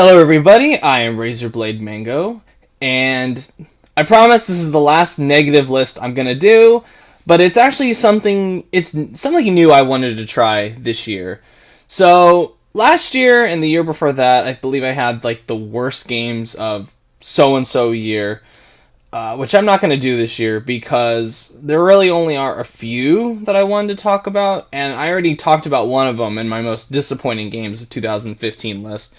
Hello everybody, I am Razorblade Mango, and I promise this is the last negative list I'm gonna do, but it's actually something new I wanted to try this year. So, last year and the year before that, I believe I had like the worst games of so-and-so year, which I'm not gonna do this year because there really only are a few that I wanted to talk about, and I already talked about one of them in my most disappointing games of 2015 list.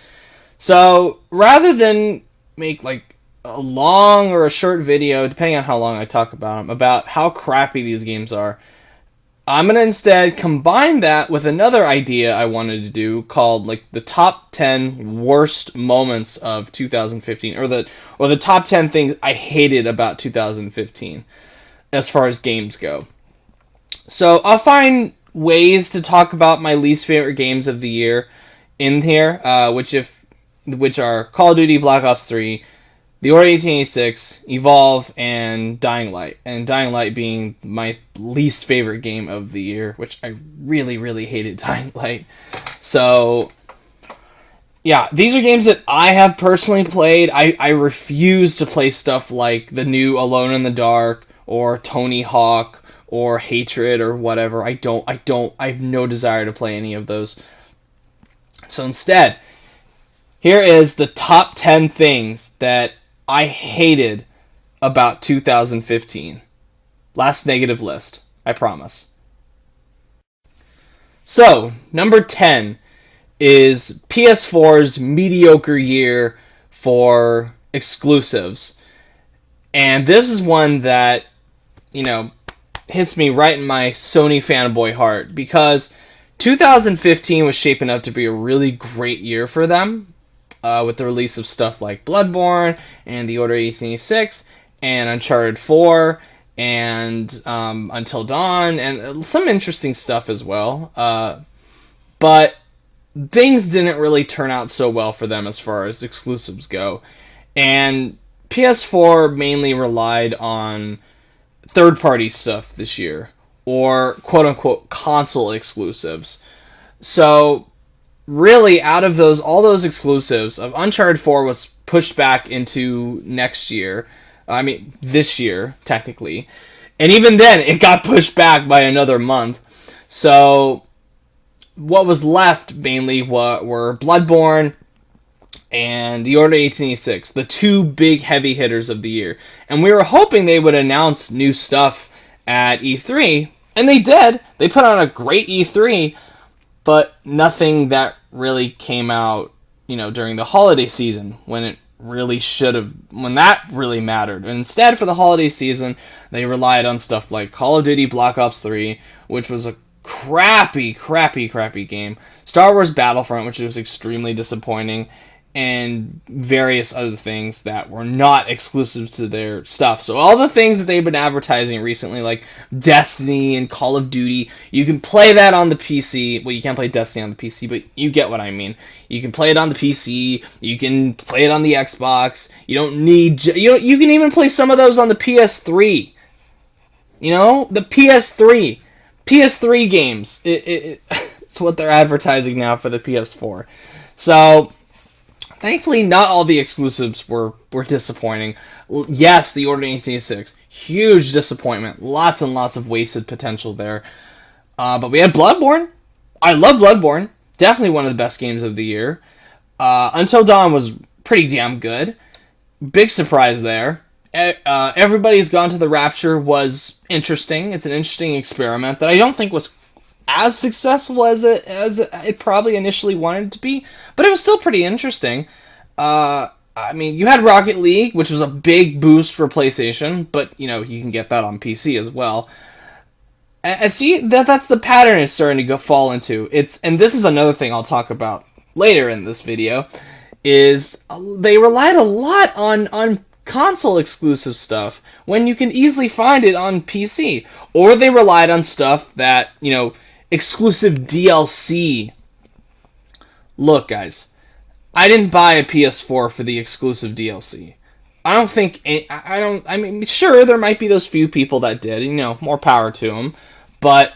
So rather than make like a long or a short video, depending on how long I talk about them, about how crappy these games are, I'm gonna instead combine that with another idea I wanted to do called like the top 10 worst moments of 2015, or the top 10 things I hated about 2015 as far as games go. So I'll find ways to talk about my least favorite games of the year in here, which are Call of Duty Black Ops 3, The Order 1886, Evolve, and Dying Light. And Dying Light being my least favorite game of the year, which I really, really hated Dying Light. So, yeah, these are games that I have personally played. I refuse to play stuff like the new Alone in the Dark, or Tony Hawk, or Hatred, or whatever. I have no desire to play any of those. So instead, here is the top 10 things that I hated about 2015. Last negative list, I promise. So, number 10 is PS4's mediocre year for exclusives. And this is one that, hits me right in my Sony fanboy heart, because 2015 was shaping up to be a really great year for them. With the release of stuff like Bloodborne and The Order 1886 and Uncharted 4 and Until Dawn and some interesting stuff as well. But things didn't really turn out so well for them as far as exclusives go. And PS4 mainly relied on third-party stuff this year, or quote-unquote console exclusives. So really, out of all those exclusives, of Uncharted 4 was pushed back into next year. I mean, this year, technically. And even then, it got pushed back by another month. So, what was left, mainly, were Bloodborne and The Order 1886, the two big heavy hitters of the year. And we were hoping they would announce new stuff at E3, and they did. They put on a great E3, but nothing that really came out, during the holiday season when it really should have, when that really mattered. And instead, for the holiday season, they relied on stuff like Call of Duty Black Ops 3, which was a crappy game. Star Wars Battlefront, which was extremely disappointing, and various other things that were not exclusive to their stuff. So all the things that they've been advertising recently, like Destiny and Call of Duty, you can play that on the PC. Well, you can't play Destiny on the PC, but you get what I mean. You can play it on the PC. You can play it on the Xbox. You don't need... You can even play some of those on the PS3. The PS3. PS3 games. It's what they're advertising now for the PS4. So thankfully, not all the exclusives were disappointing. Yes, The Order 1886, huge disappointment. Lots and lots of wasted potential there. But we had Bloodborne. I love Bloodborne. Definitely one of the best games of the year. Until Dawn was pretty damn good. Big surprise there. Everybody's Gone to the Rapture was interesting. It's an interesting experiment that I don't think was as successful as it probably initially wanted to be, but it was still pretty interesting. I mean, you had Rocket League, which was a big boost for PlayStation, but you can get that on PC as well. And see, that's the pattern it's starting to fall into. And this is another thing I'll talk about later in this video, is they relied a lot on console exclusive stuff when you can easily find it on PC, or they relied on stuff that exclusive DLC. Look, guys, I didn't buy a PS4 for the exclusive DLC. I mean, sure, there might be those few people that did, more power to them, but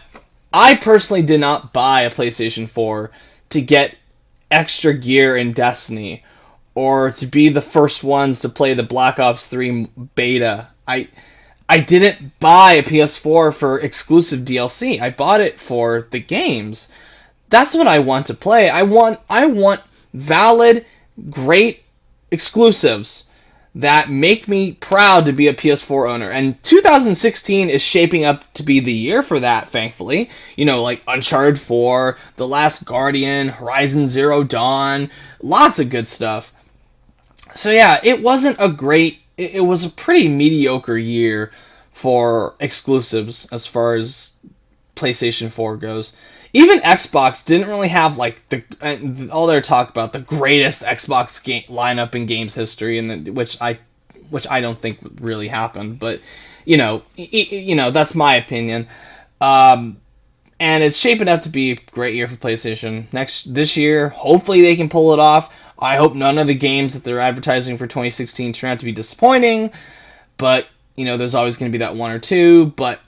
I personally did not buy a PlayStation 4 to get extra gear in Destiny, or to be the first ones to play the Black Ops 3 beta. I didn't buy a PS4 for exclusive DLC. I bought it for the games. That's what I want to play. I want valid, great exclusives that make me proud to be a PS4 owner. And 2016 is shaping up to be the year for that, thankfully. Like Uncharted 4, The Last Guardian, Horizon Zero Dawn, lots of good stuff. So yeah, it was a pretty mediocre year for exclusives as far as PlayStation 4 goes. Even Xbox didn't really have all their talk about the greatest Xbox game lineup in games history, and which I don't think really happened. But that's my opinion. And it's shaping up to be a great year for PlayStation. This year, hopefully they can pull it off. I hope none of the games that they're advertising for 2016 turn out to be disappointing. But there's always going to be that one or two. But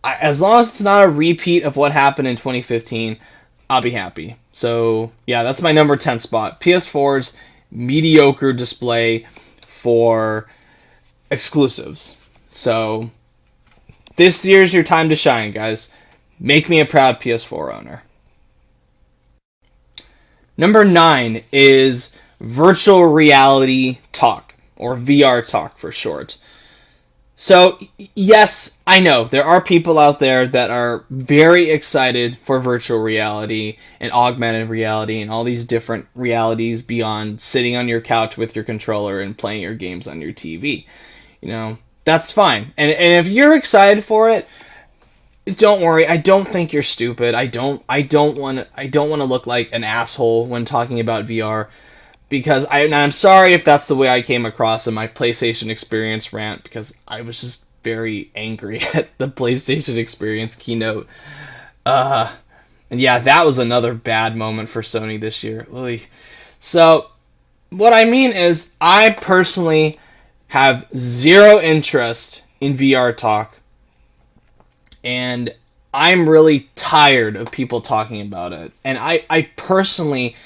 as long as it's not a repeat of what happened in 2015, I'll be happy. So, yeah, that's my number 10 spot. PS4's mediocre display for exclusives. So, this year's your time to shine, guys. Make me a proud PS4 owner. Number 9 is virtual reality talk, or VR talk for short. So, yes, I know, there are people out there that are very excited for virtual reality and augmented reality and all these different realities beyond sitting on your couch with your controller and playing your games on your TV. That's fine. And if you're excited for it, don't worry, I don't think you're stupid. I don't want to look like an asshole when talking about VR. Because I'm sorry if that's the way I came across in my PlayStation Experience rant, because I was just very angry at the PlayStation Experience keynote. And yeah, that was another bad moment for Sony this year. So, what I mean is, I personally have zero interest in VR talk, and I'm really tired of people talking about it. And I personally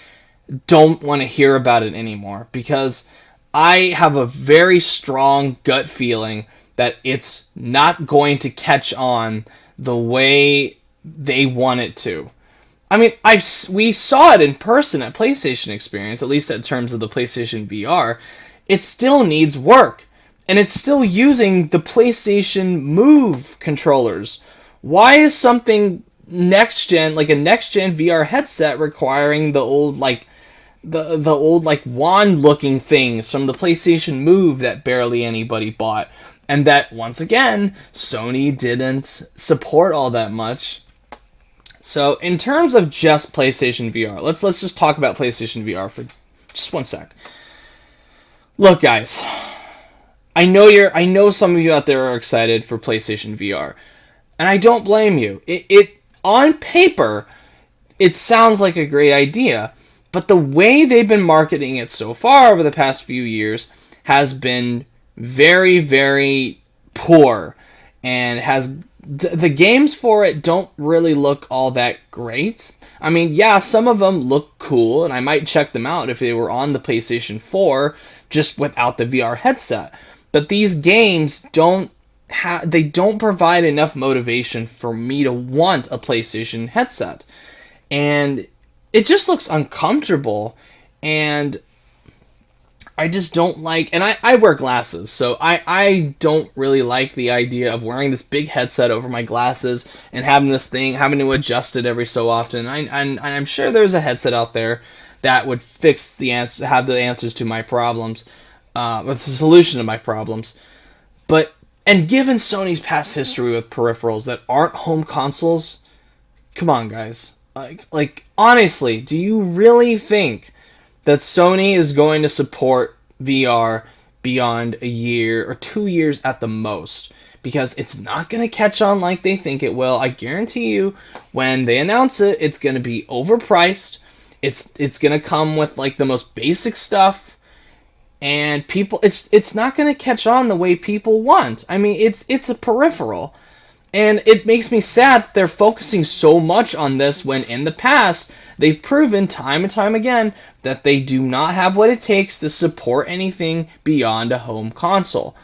don't want to hear about it anymore, because I have a very strong gut feeling that it's not going to catch on the way they want it to. I mean, we saw it in person at PlayStation Experience, at least in terms of the PlayStation VR. It still needs work, and it's still using the PlayStation Move controllers. Why is something next-gen, like a next-gen VR headset, requiring the old, the old wand-looking things from the PlayStation Move that barely anybody bought, and that, once again, Sony didn't support all that much? So, in terms of just PlayStation VR, let's just talk about PlayStation VR for just one sec. Look, guys, I know some of you out there are excited for PlayStation VR, and I don't blame you. It on paper, it sounds like a great idea. But the way they've been marketing it so far over the past few years has been very, very poor. And the games for it don't really look all that great. I mean, yeah, some of them look cool, and I might check them out if they were on the PlayStation 4, just without the VR headset. But these games don't provide enough motivation for me to want a PlayStation headset. And it just looks uncomfortable, and I just don't like... And I wear glasses, so I don't really like the idea of wearing this big headset over my glasses and having to adjust it every so often. And I'm sure there's a headset out there that would have the answers to my problems, it's a solution to my problems. And given Sony's past history with peripherals that aren't home consoles, come on, guys. Like, honestly, do you really think that Sony is going to support VR beyond a year or 2 years at the most? Because it's not going to catch on like they think it will. I guarantee you, when they announce it, it's going to be overpriced. It's going to come with, the most basic stuff. And it's not going to catch on the way people want. I mean, it's a peripheral. And it makes me sad that they're focusing so much on this when in the past they've proven time and time again that they do not have what it takes to support anything beyond a home console.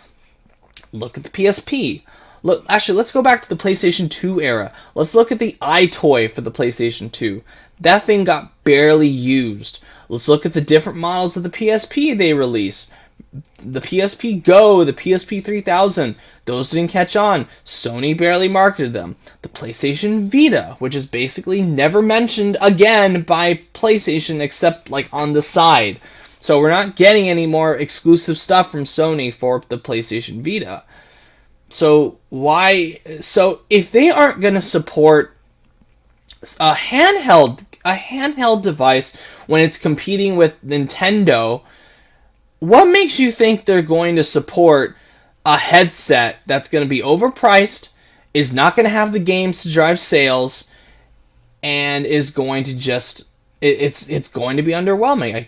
Look at the PSP. Look, actually, let's go back to the PlayStation 2 era. Let's look at the iToy for the PlayStation 2. That thing got barely used. Let's look at the different models of the PSP they released. The PSP Go, the PSP 3000, those didn't catch on. Sony barely marketed them. The PlayStation Vita, which is basically never mentioned again by PlayStation except like on the side. So we're not getting any more exclusive stuff from Sony for the PlayStation Vita. So if they aren't going to support a handheld device when it's competing with Nintendo, what makes you think they're going to support a headset that's going to be overpriced, is not going to have the games to drive sales, and is going to just it's going to be underwhelming?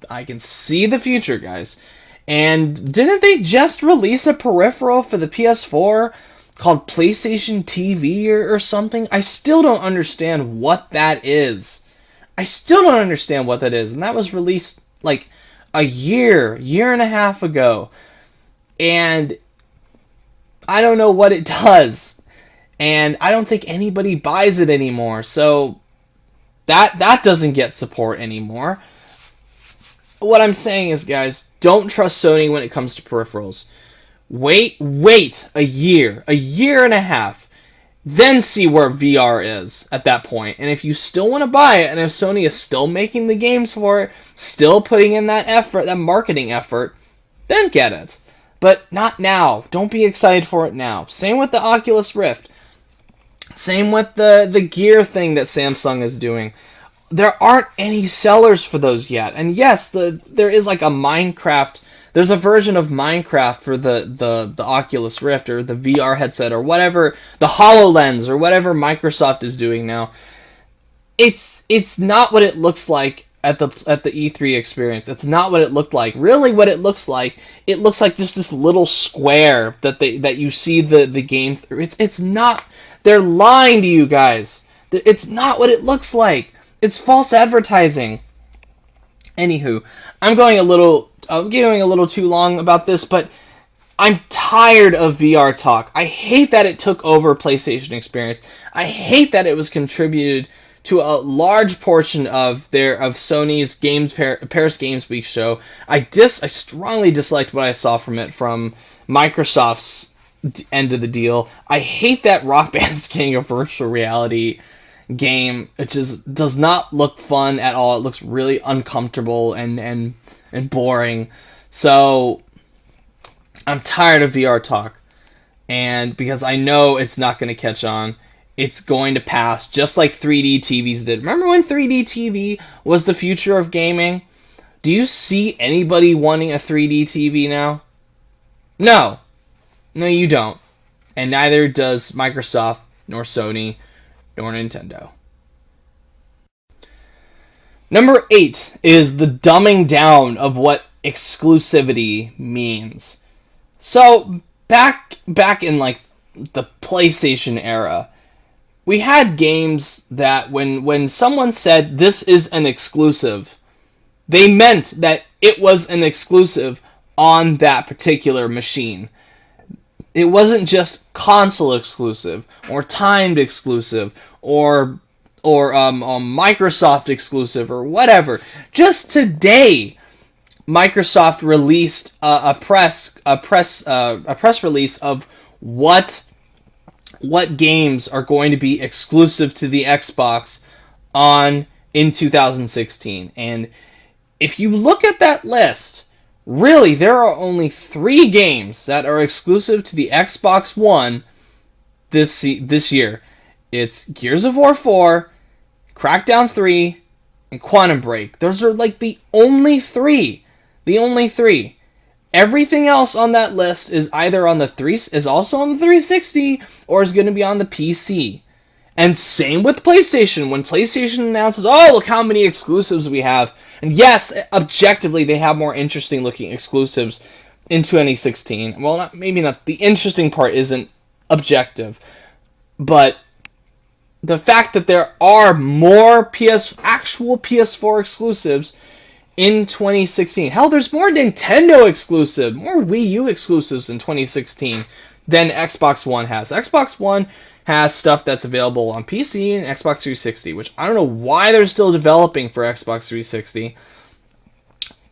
I can see the future, guys. And didn't they just release a peripheral for the PS4 called PlayStation TV or something? I still don't understand what that is. And that was released like a year and a half ago. And I don't know what it does. And I don't think anybody buys it anymore. So that doesn't get support anymore. What I'm saying is, guys, don't trust Sony when it comes to peripherals. Wait a year and a half, then see where VR is at that point. And if you still want to buy it, and if Sony is still making the games for it, still putting in that effort, that marketing effort, then get it. But not now. Don't be excited for it now. Same with the Oculus Rift. Same with the Gear thing that Samsung is doing. There aren't any sellers for those yet. And yes, there is like a Minecraft. There's a version of Minecraft for the Oculus Rift or the VR headset or whatever, the HoloLens or whatever Microsoft is doing now. It's not what it looks like at the E3 experience. It's not what it looked like. Really, what it looks like just this little square that you see the game through. It's not. They're lying to you guys. It's not what it looks like. It's false advertising. Anywho, I'm going a little too long about this, but I'm tired of VR talk. I hate that it took over PlayStation experience. I hate that it was contributed to a large portion of Sony's Paris Games Week show. I strongly disliked what I saw from it from Microsoft's end of the deal. I hate that Rock Band's getting a virtual reality game. It just does not look fun at all. It looks really uncomfortable and boring. So I'm tired of VR talk, and because I know it's not going to catch on, it's going to pass just like 3D TVs did. Remember when 3D TV was the future of gaming? Do you see anybody wanting a 3D TV now? No, you don't, and neither does Microsoft nor Sony nor Nintendo. Number 8 is the dumbing down of what exclusivity means. So back in like the PlayStation era, we had games that when someone said this is an exclusive, they meant that it was an exclusive on that particular machine. It wasn't just console exclusive or timed exclusive or Microsoft exclusive or whatever. Just today, Microsoft released a press release of what games are going to be exclusive to the Xbox in 2016. And if you look at that list, really, there are only 3 games that are exclusive to the Xbox One this year. It's Gears of War 4, Crackdown 3, and Quantum Break. Those are like the only 3. Everything else on that list is either also on the 360 or is going to be on the PC. And same with PlayStation. When PlayStation announces, oh, look how many exclusives we have. And yes, objectively, they have more interesting looking exclusives in 2016. Well, maybe not. The interesting part isn't objective. But the fact that there are more actual PS4 exclusives in 2016. Hell, there's more Nintendo exclusive, more Wii U exclusives in 2016 than Xbox One has. Xbox One has stuff that's available on PC and Xbox 360, which I don't know why they're still developing for Xbox 360.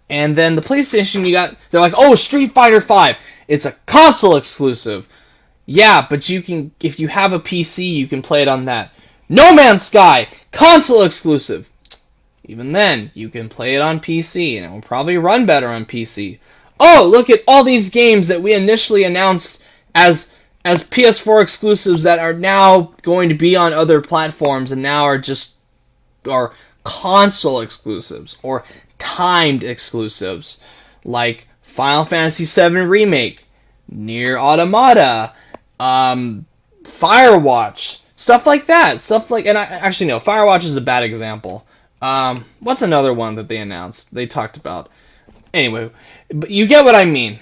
And then the PlayStation, they're like, oh, Street Fighter V, it's a console exclusive. Yeah, but if you have a PC, you can play it on that. No Man's Sky, console exclusive. Even then, you can play it on PC, and it will probably run better on PC. Oh, look at all these games that we initially announced as PS4 exclusives that are now going to be on other platforms and now are console exclusives or timed exclusives, like Final Fantasy VII Remake, Nier Automata, Firewatch, stuff like that. Firewatch is a bad example. What's another one that they announced? They talked about. Anyway, but you get what I mean.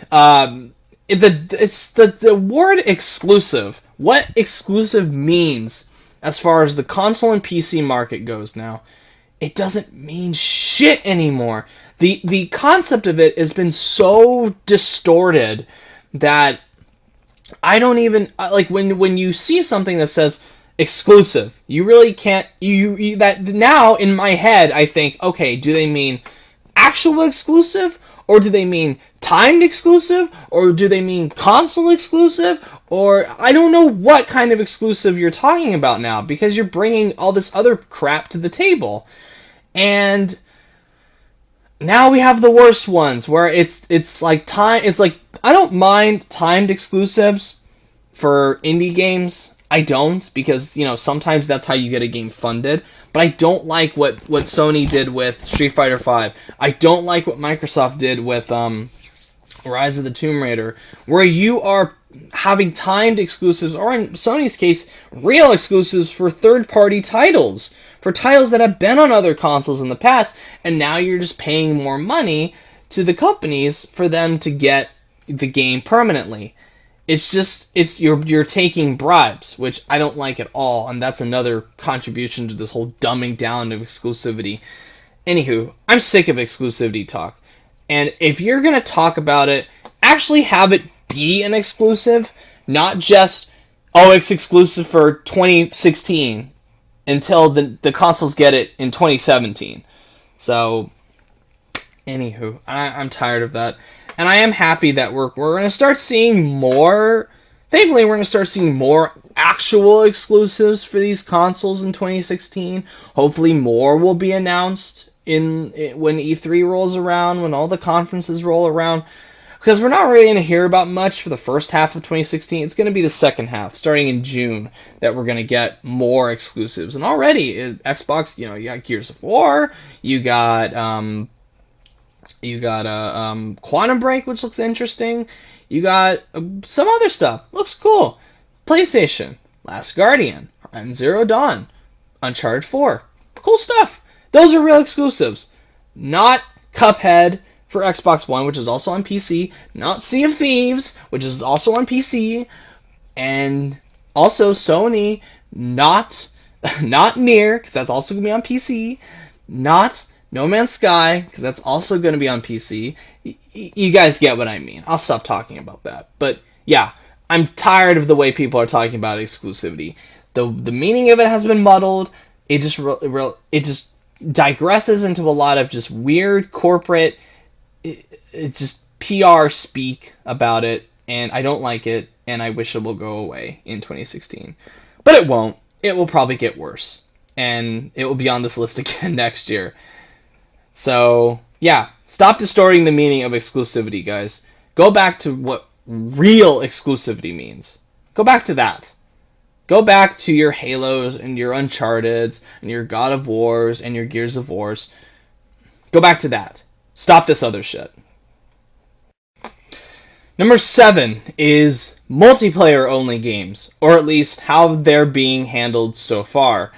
It's the word exclusive. What exclusive means as far as the console and PC market goes now, it doesn't mean shit anymore. The concept of it has been so distorted that I don't even like when you see something that says exclusive, you really can't you that now in my head I think, okay, do they mean actual exclusive, or do they mean timed exclusive, or do they mean console exclusive, or I don't know what kind of exclusive you're talking about now, because you're bringing all this other crap to the table. And now we have the worst ones where it's like I don't mind timed exclusives for indie games. I don't, because sometimes that's how you get a game funded. But I don't like what Sony did with Street Fighter V. I don't like what Microsoft did with Rise of the Tomb Raider, where you are having timed exclusives, or in Sony's case, real exclusives for third-party titles. For titles that have been on other consoles in the past, and now you're just paying more money to the companies for them to get the game permanently. You're taking bribes, which I don't like at all, and that's another contribution to this whole dumbing down of exclusivity. Anywho, I'm sick of exclusivity talk. And if you're gonna talk about it, actually have it be an exclusive, not just, oh, it's exclusive for 2016 until the consoles get it in 2017. So, anywho, I'm tired of that. And I am happy that we're going to start seeing more. Thankfully, we're going to start seeing more actual exclusives for these consoles in 2016. Hopefully, more will be announced when E3 rolls around, when all the conferences roll around. Because we're not really going to hear about much for the first half of 2016. It's going to be the second half, starting in June, that we're going to get more exclusives. And already, Xbox, you got Gears of War, you got Quantum Break, which looks interesting. You got some other stuff. Looks cool. PlayStation, Last Guardian, Horizon Zero Dawn, Uncharted 4. Cool stuff. Those are real exclusives. Not Cuphead for Xbox One, which is also on PC. Not Sea of Thieves, which is also on PC. And also Sony, not Nier, because that's also going to be on PC. Not No Man's Sky, because that's also going to be on PC. You guys get what I mean. I'll stop talking about that. But yeah, I'm tired of the way people are talking about exclusivity. The meaning of it has been muddled. It just digresses into a lot of just weird corporate, it's just PR speak about it, and I don't like it, and I wish it will go away in 2016. But it won't. It will probably get worse, and it will be on this list again next year. So, yeah, stop distorting the meaning of exclusivity, guys. Go back to what real exclusivity means. Go back to that. Go back to your Halos and your Uncharteds and your God of Wars and your Gears of Wars. Go back to that. Stop this other shit. Number 7 is multiplayer-only games, or at least how they're being handled so far.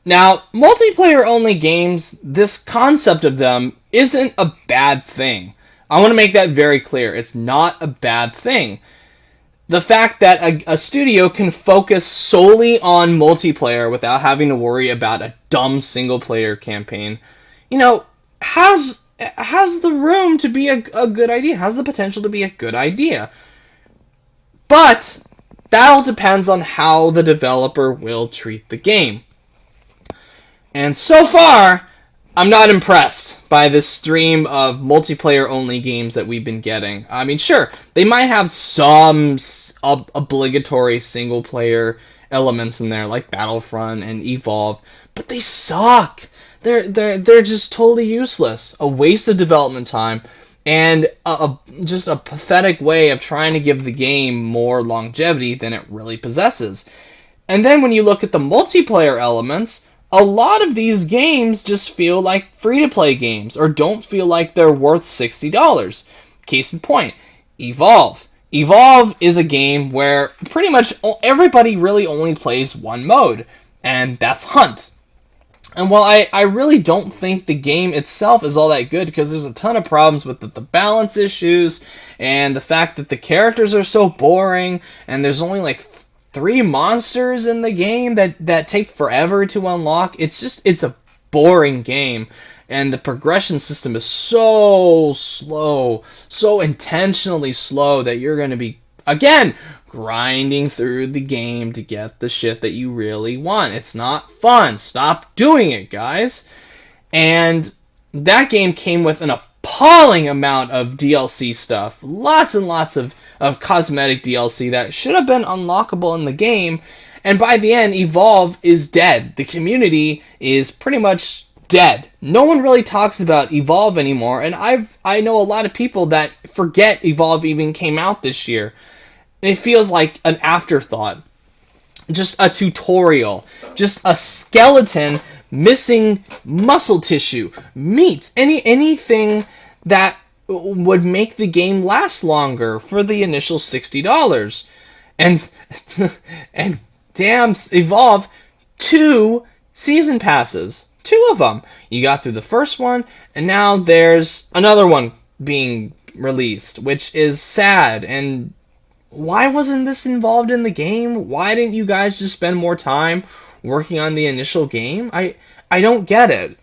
Now, multiplayer-only games, this concept of them isn't a bad thing. I want to make that very clear. It's not a bad thing. the fact that a studio can focus solely on multiplayer without having to worry about a dumb single player campaign, has the room to be a good idea, has the potential to be a good idea. But that all depends on how the developer will treat the game. And so far, I'm not impressed by this stream of multiplayer-only games that we've been getting. I mean, sure, they might have some obligatory single-player elements in there, like Battlefront and Evolve, but they suck. They're just totally useless. A waste of development time, and just a pathetic way of trying to give the game more longevity than it really possesses. And then when you look at the multiplayer elements, a lot of these games just feel like free-to-play games, or don't feel like they're worth $60. Case in point, Evolve. Evolve is a game where pretty much everybody really only plays one mode, and that's Hunt. And while I really don't think the game itself is all that good, because there's a ton of problems with the balance issues, and the fact that the characters are so boring, and there's only like 3 monsters in the game that take forever to unlock. It's a boring game, and the progression system is so slow, so intentionally slow, that you're going to be, again, grinding through the game to get the shit that you really want. It's not fun. Stop doing it, guys. And that game came with an appalling amount of DLC stuff. Lots and lots of cosmetic DLC that should have been unlockable in the game, and by the end, Evolve is dead. The community is pretty much dead. No one really talks about Evolve anymore, and I know a lot of people that forget Evolve even came out this year. It feels like an afterthought. Just a tutorial. Just a skeleton missing muscle tissue, meat, anything that would make the game last longer for the initial $60. And and damn, Evolve, 2 season passes. 2 of them. You got through the first one, and now there's another one being released, which is sad. And why wasn't this involved in the game? Why didn't you guys just spend more time working on the initial game? I don't get it.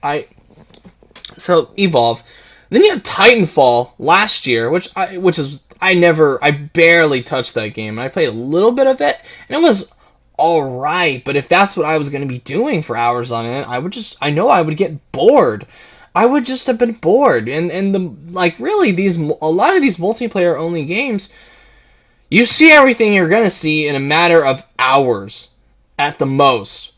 So Evolve. Then you had Titanfall last year, I barely touched that game. I played a little bit of it, and it was alright, but if that's what I was going to be doing for hours on end, I would get bored. I would just have been bored. And a lot of these multiplayer only games, you see everything you're going to see in a matter of hours at the most.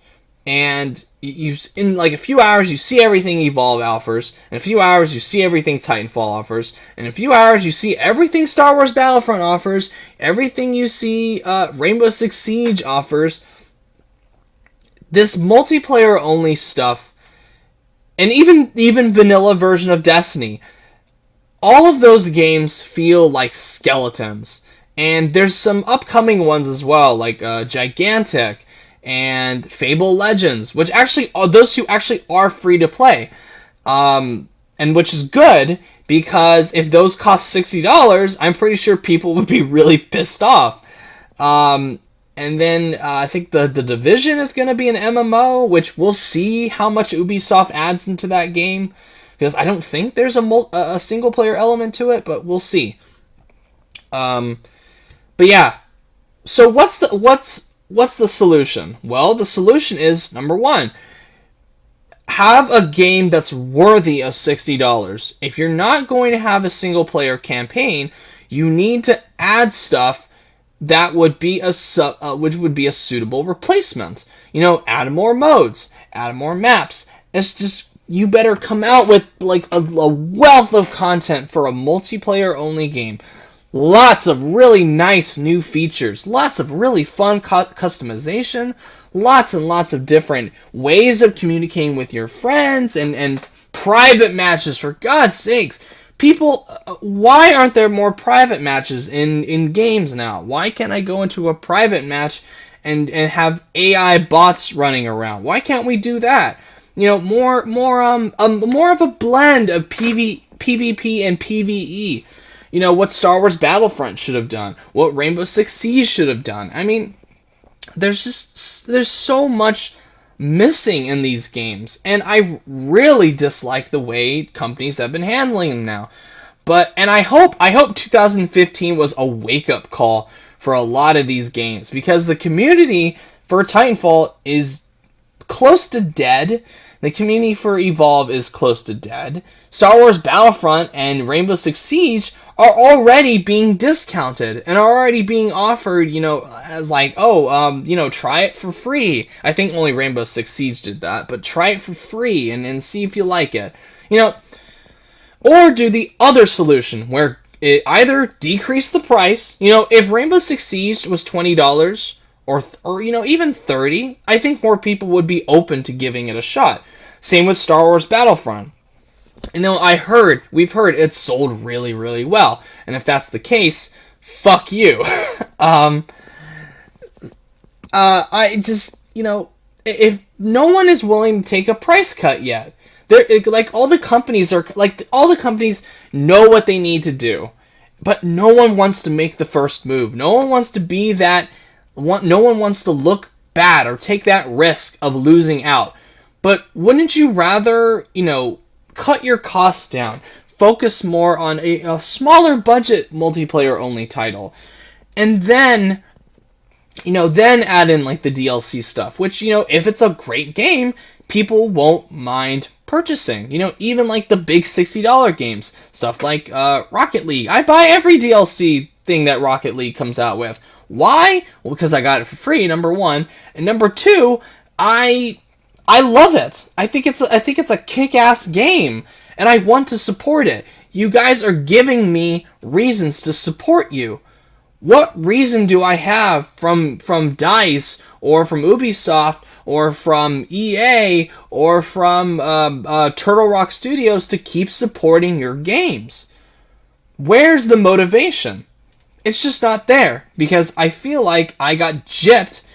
And in like a few hours, you see everything Evolve offers. In a few hours, you see everything Titanfall offers. In a few hours, you see everything Star Wars Battlefront offers. Everything you see Rainbow Six Siege offers. This multiplayer-only stuff, and even vanilla version of Destiny, all of those games feel like skeletons. And there's some upcoming ones as well, like Gigantic and Fable Legends, which actually, those 2 actually are free to play. And which is good, because if those cost $60, I'm pretty sure people would be really pissed off. And then I think the Division is going to be an MMO, which we'll see how much Ubisoft adds into that game, because I don't think there's a single player element to it, but we'll see. But yeah, so what's the solution? Well, the solution is, number 1, have a game that's worthy of $60. If you're not going to have a single player campaign, you need to add stuff that would be which would be a suitable replacement. Add more modes, add more maps. It's just, you better come out with like a wealth of content for a multiplayer only game. Lots of really nice new features, lots of really fun customization, lots and lots of different ways of communicating with your friends, and private matches, for God's sakes. People, why aren't there more private matches in games now? Why can't I go into a private match and have AI bots running around? Why can't we do that? More of a blend of PvP and PvE. what Star Wars Battlefront should have done, what Rainbow Six Siege should have done. I mean, there's so much missing in these games, and I really dislike the way companies have been handling them now. And I hope 2015 was a wake-up call for a lot of these games, because the community for Titanfall is close to dead. The community for Evolve is close to dead. Star Wars Battlefront and Rainbow Six Siege are already being discounted and are already being offered, as like, try it for free. I think only Rainbow Six Siege did that, but try it for free and see if you like it. Or do the other solution where it either decrease the price. If Rainbow Six Siege was $20 or even $30, I think more people would be open to giving it a shot. Same with Star Wars Battlefront. We've heard it's sold really, really well. And if that's the case, fuck you. If no one is willing to take a price cut yet, all the companies know what they need to do, but no one wants to make the first move. No one wants to be that. No one wants to look bad or take that risk of losing out. But wouldn't you rather, cut your costs down, focus more on a smaller budget multiplayer only title, and then add in like the DLC stuff, which, if it's a great game, people won't mind purchasing. Even like the big $60 games, stuff like Rocket League. I buy every DLC thing that Rocket League comes out with. Why? Well, because I got it for free, number one, and number two, I love it. I think it's a kick-ass game, and I want to support it. You guys are giving me reasons to support you. What reason do I have from DICE or from Ubisoft or from EA or from Turtle Rock Studios to keep supporting your games? Where's the motivation? It's just not there, because I feel like I got gypped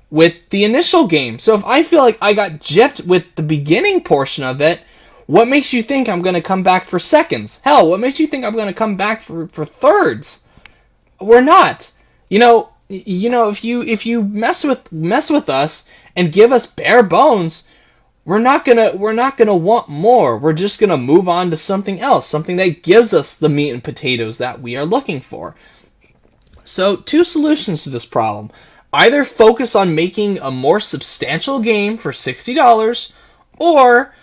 with the initial game. So if I feel like I got gypped with the beginning portion of it, what makes you think I'm going to come back for seconds? Hell, what makes you think I'm going to come back for thirds? We're not. If you mess with us and give us bare bones, we're not gonna want more. We're just gonna move on to something else, something that gives us the meat and potatoes that we are looking for. So, two solutions to this problem. Either focus on making a more substantial game for $60, or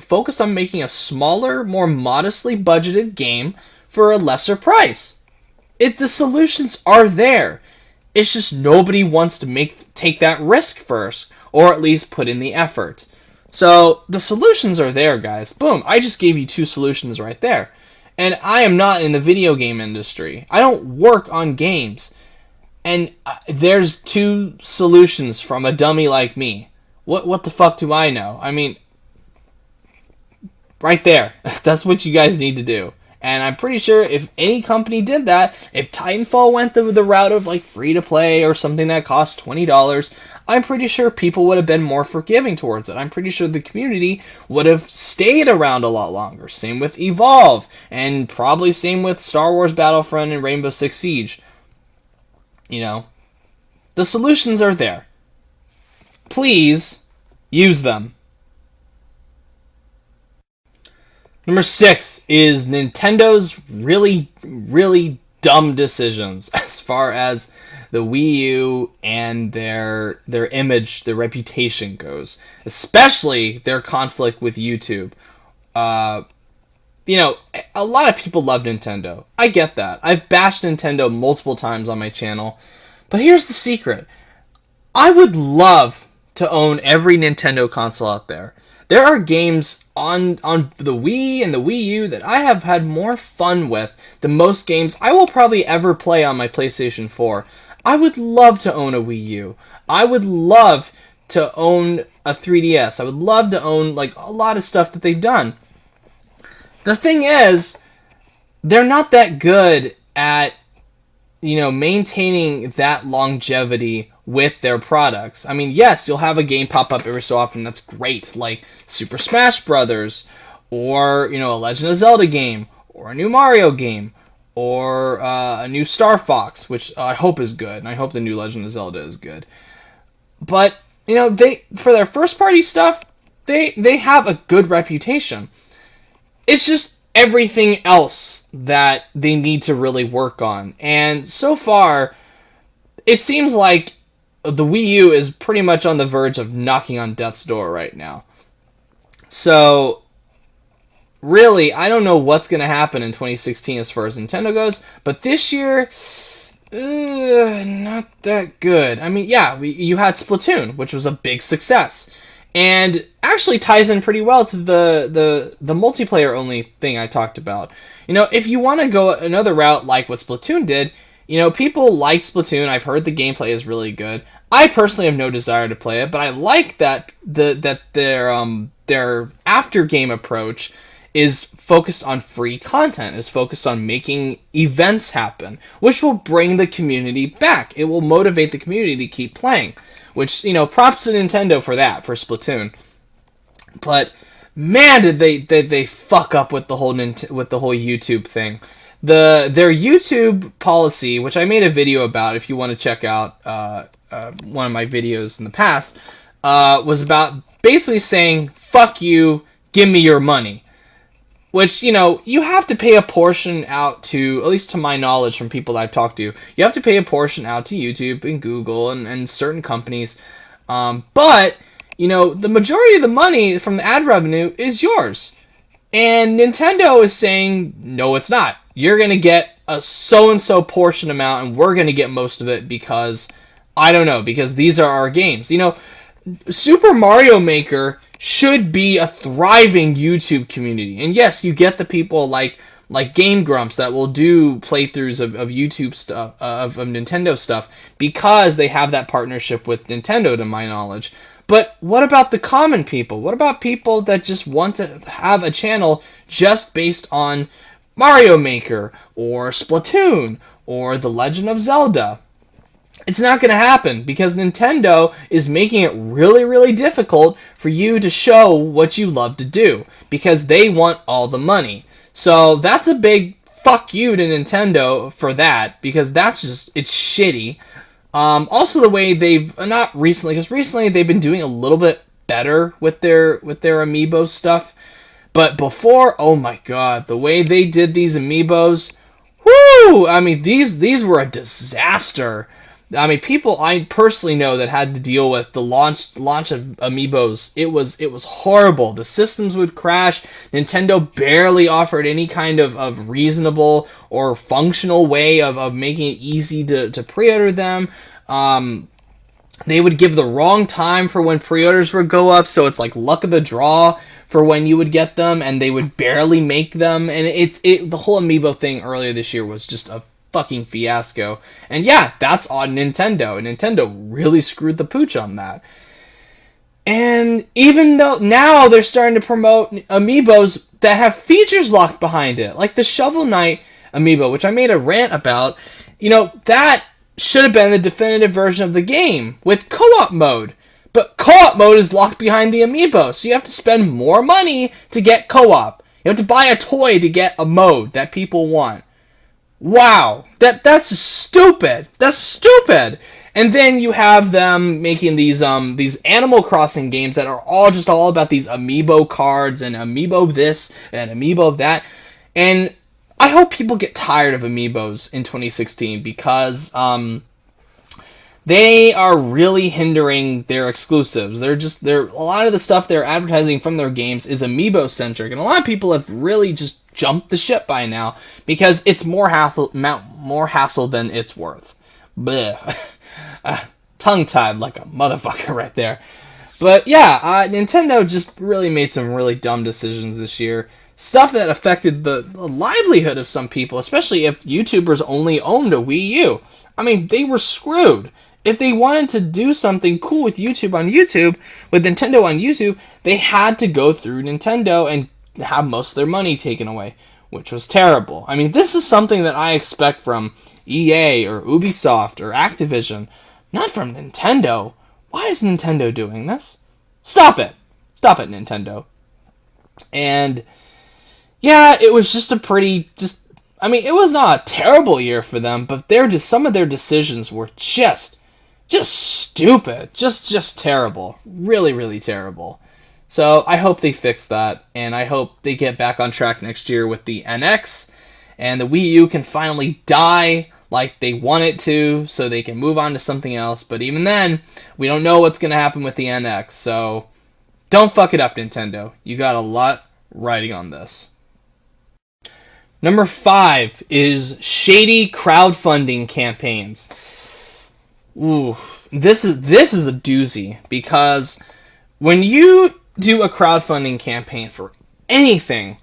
focus on making a smaller, more modestly budgeted game for a lesser price. The solutions are there. It's just nobody wants to take that risk first, or at least put in the effort. So, the solutions are there, guys. Boom, I just gave you two solutions right there. And I am not in the video game industry. I don't work on games. And there's two solutions from a dummy like me. What the fuck do I know? I mean, right there. That's what you guys need to do. And I'm pretty sure if any company did that, if Titanfall went the route of like free to play or something that costs $20, I'm pretty sure people would have been more forgiving towards it. I'm pretty sure the community would have stayed around a lot longer. Same with Evolve, and probably same with Star Wars Battlefront and Rainbow Six Siege. The solutions are there. Please use them. Number 6 is Nintendo's really, really dumb decisions as far as the Wii U and their image, their reputation goes. Especially their conflict with YouTube. A lot of people love Nintendo. I get that. I've bashed Nintendo multiple times on my channel. But here's the secret. I would love to own every Nintendo console out there. There are games on the Wii and the Wii U that I have had more fun with than most games I will probably ever play on my PlayStation 4. I would love to own a Wii U. I would love to own a 3DS. I would love to own like a lot of stuff that they've done. The thing is, they're not that good at maintaining that longevity with their products. I mean, yes, you'll have a game pop up every so often that's great, like Super Smash Brothers, or a Legend of Zelda game, or a new Mario game, or a new Star Fox, which I hope is good, and I hope the new Legend of Zelda is good. But, you know, they, for their first party stuff, they have a good reputation. It's just everything else that they need to really work on. And so far, it seems like the Wii U is pretty much on the verge of knocking on death's door right now. So, really, I don't know what's going to happen in 2016 as far as Nintendo goes, but this year, not that good. I mean, yeah, you had Splatoon, which was a big success, and actually ties in pretty well to the multiplayer only thing I talked about. You know, if you want to go another route like what Splatoon did, you know, people like Splatoon. I've heard the gameplay is really good. I personally have no desire to play it, but I like that their after game approach is focused on free content, is focused on making events happen, which will bring the community back. It will motivate the community to keep playing, which, you know, props to Nintendo for that, for Splatoon. But man, did they fuck up with the whole YouTube thing. Their YouTube policy, which I made a video about if you want to check out one of my videos in the past, was about basically saying, fuck you, give me your money. Which, you know, you have to pay a portion out to, at least to my knowledge from people that I've talked to, you have to pay a portion out to YouTube and Google and certain companies. But, you know, the majority of the money from the ad revenue is yours. And Nintendo is saying, no, it's not. You're going to get a so-and-so portion amount, and we're going to get most of it because, I don't know, because these are our games. You know, Super Mario Maker should be a thriving YouTube community. And yes, you get the people like Game Grumps that will do playthroughs of YouTube stuff, of Nintendo stuff, because they have that partnership with Nintendo, to my knowledge. But what about the common people? What about people that just want to have a channel just based on Mario Maker, or Splatoon, or The Legend of Zelda? It's not going to happen because Nintendo is making it really, really difficult for you to show what you love to do because they want all the money. So that's a big fuck you to Nintendo for that, because that's just, it's shitty. Also the way they've, not recently, because recently they've been doing a little bit better with their amiibo stuff. But before, oh my god, the way they did these amiibos, whoo! I mean, these were a disaster. I mean, people I personally know that had to deal with the launch of amiibos. It was horrible. The systems would crash. Nintendo barely offered any kind of reasonable or functional way of making it easy to pre-order them. They would give the wrong time for when pre-orders would go up, so it's like luck of the draw for when you would get them, and they would barely make them. And the whole amiibo thing earlier this year was just a fucking fiasco. And yeah, that's on Nintendo. Nintendo really screwed the pooch on that. And even though now they're starting to promote amiibos that have features locked behind it, like the Shovel Knight amiibo, which I made a rant about, you know, that should have been the definitive version of the game with co-op mode. But co-op mode is locked behind the amiibo, so you have to spend more money to get co-op. You have to buy a toy to get a mode that people want. Wow, that's stupid. That's stupid. And then you have them making these Animal Crossing games that are all about these amiibo cards and amiibo this and amiibo that. And I hope people get tired of amiibos in 2016 because they are really hindering their exclusives. They're a lot of the stuff they're advertising from their games is amiibo centric, and a lot of people have really just jumped the ship by now because it's more hassle than it's worth. Blech. Tongue-tied like a motherfucker right there. But yeah, Nintendo just really made some really dumb decisions this year. Stuff that affected the livelihood of some people, especially if YouTubers only owned a Wii U. I mean, they were screwed. If they wanted to do something cool with YouTube on YouTube, with Nintendo on YouTube, they had to go through Nintendo and have most of their money taken away, which was terrible. I mean, this is something that I expect from EA or Ubisoft or Activision, not from Nintendo. Why is Nintendo doing this? Stop it. Stop it, Nintendo. And yeah, it was just a pretty, I mean, it was not a terrible year for them, but some of their decisions were just stupid, just terrible, really, really terrible. So I hope they fix that, and I hope they get back on track next year with the NX, and the Wii U can finally die like they want it to, so they can move on to something else. But even then, we don't know what's going to happen with the NX, so don't fuck it up, Nintendo. You got a lot riding on this. Number 5 is shady crowdfunding campaigns. Ooh, this is a doozy, because when you do a crowdfunding campaign for anything,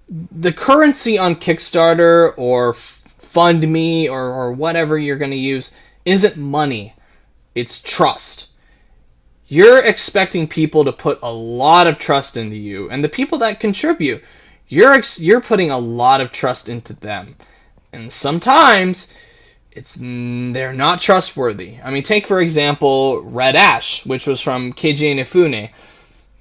the currency on Kickstarter or FundMe or whatever you're going to use isn't money. It's trust. You're expecting people to put a lot of trust into you, and the people that contribute, you're putting a lot of trust into them. And sometimes they're not trustworthy. I mean, take for example Red Ash, which was from Keiji Inafune.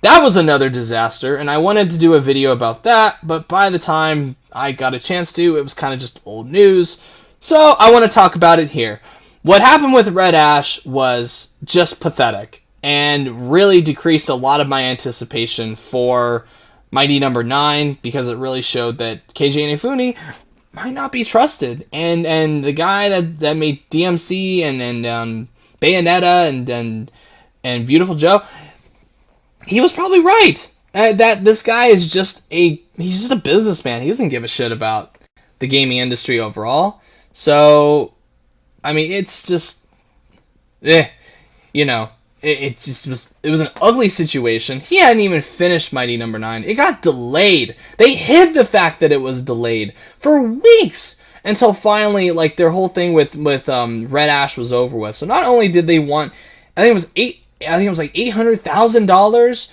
That was another disaster, and I wanted to do a video about that, but by the time I got a chance to, it was kind of just old news. So I want to talk about it here. What happened with Red Ash was just pathetic, and really decreased a lot of my anticipation for Mighty Number 9, because it really showed that Keiji Inafune might not be trusted. And the guy that made DMC and Bayonetta and Beautiful Joe, he was probably right. That this guy is he's just a businessman. He doesn't give a shit about the gaming industry overall. So, I mean, it's just, you know, it was an ugly situation. He hadn't even finished Mighty Number 9. It got delayed. They hid the fact that it was delayed for weeks until finally, like, their whole thing with Red Ash was over with. So not only did they want, I think it was like $800,000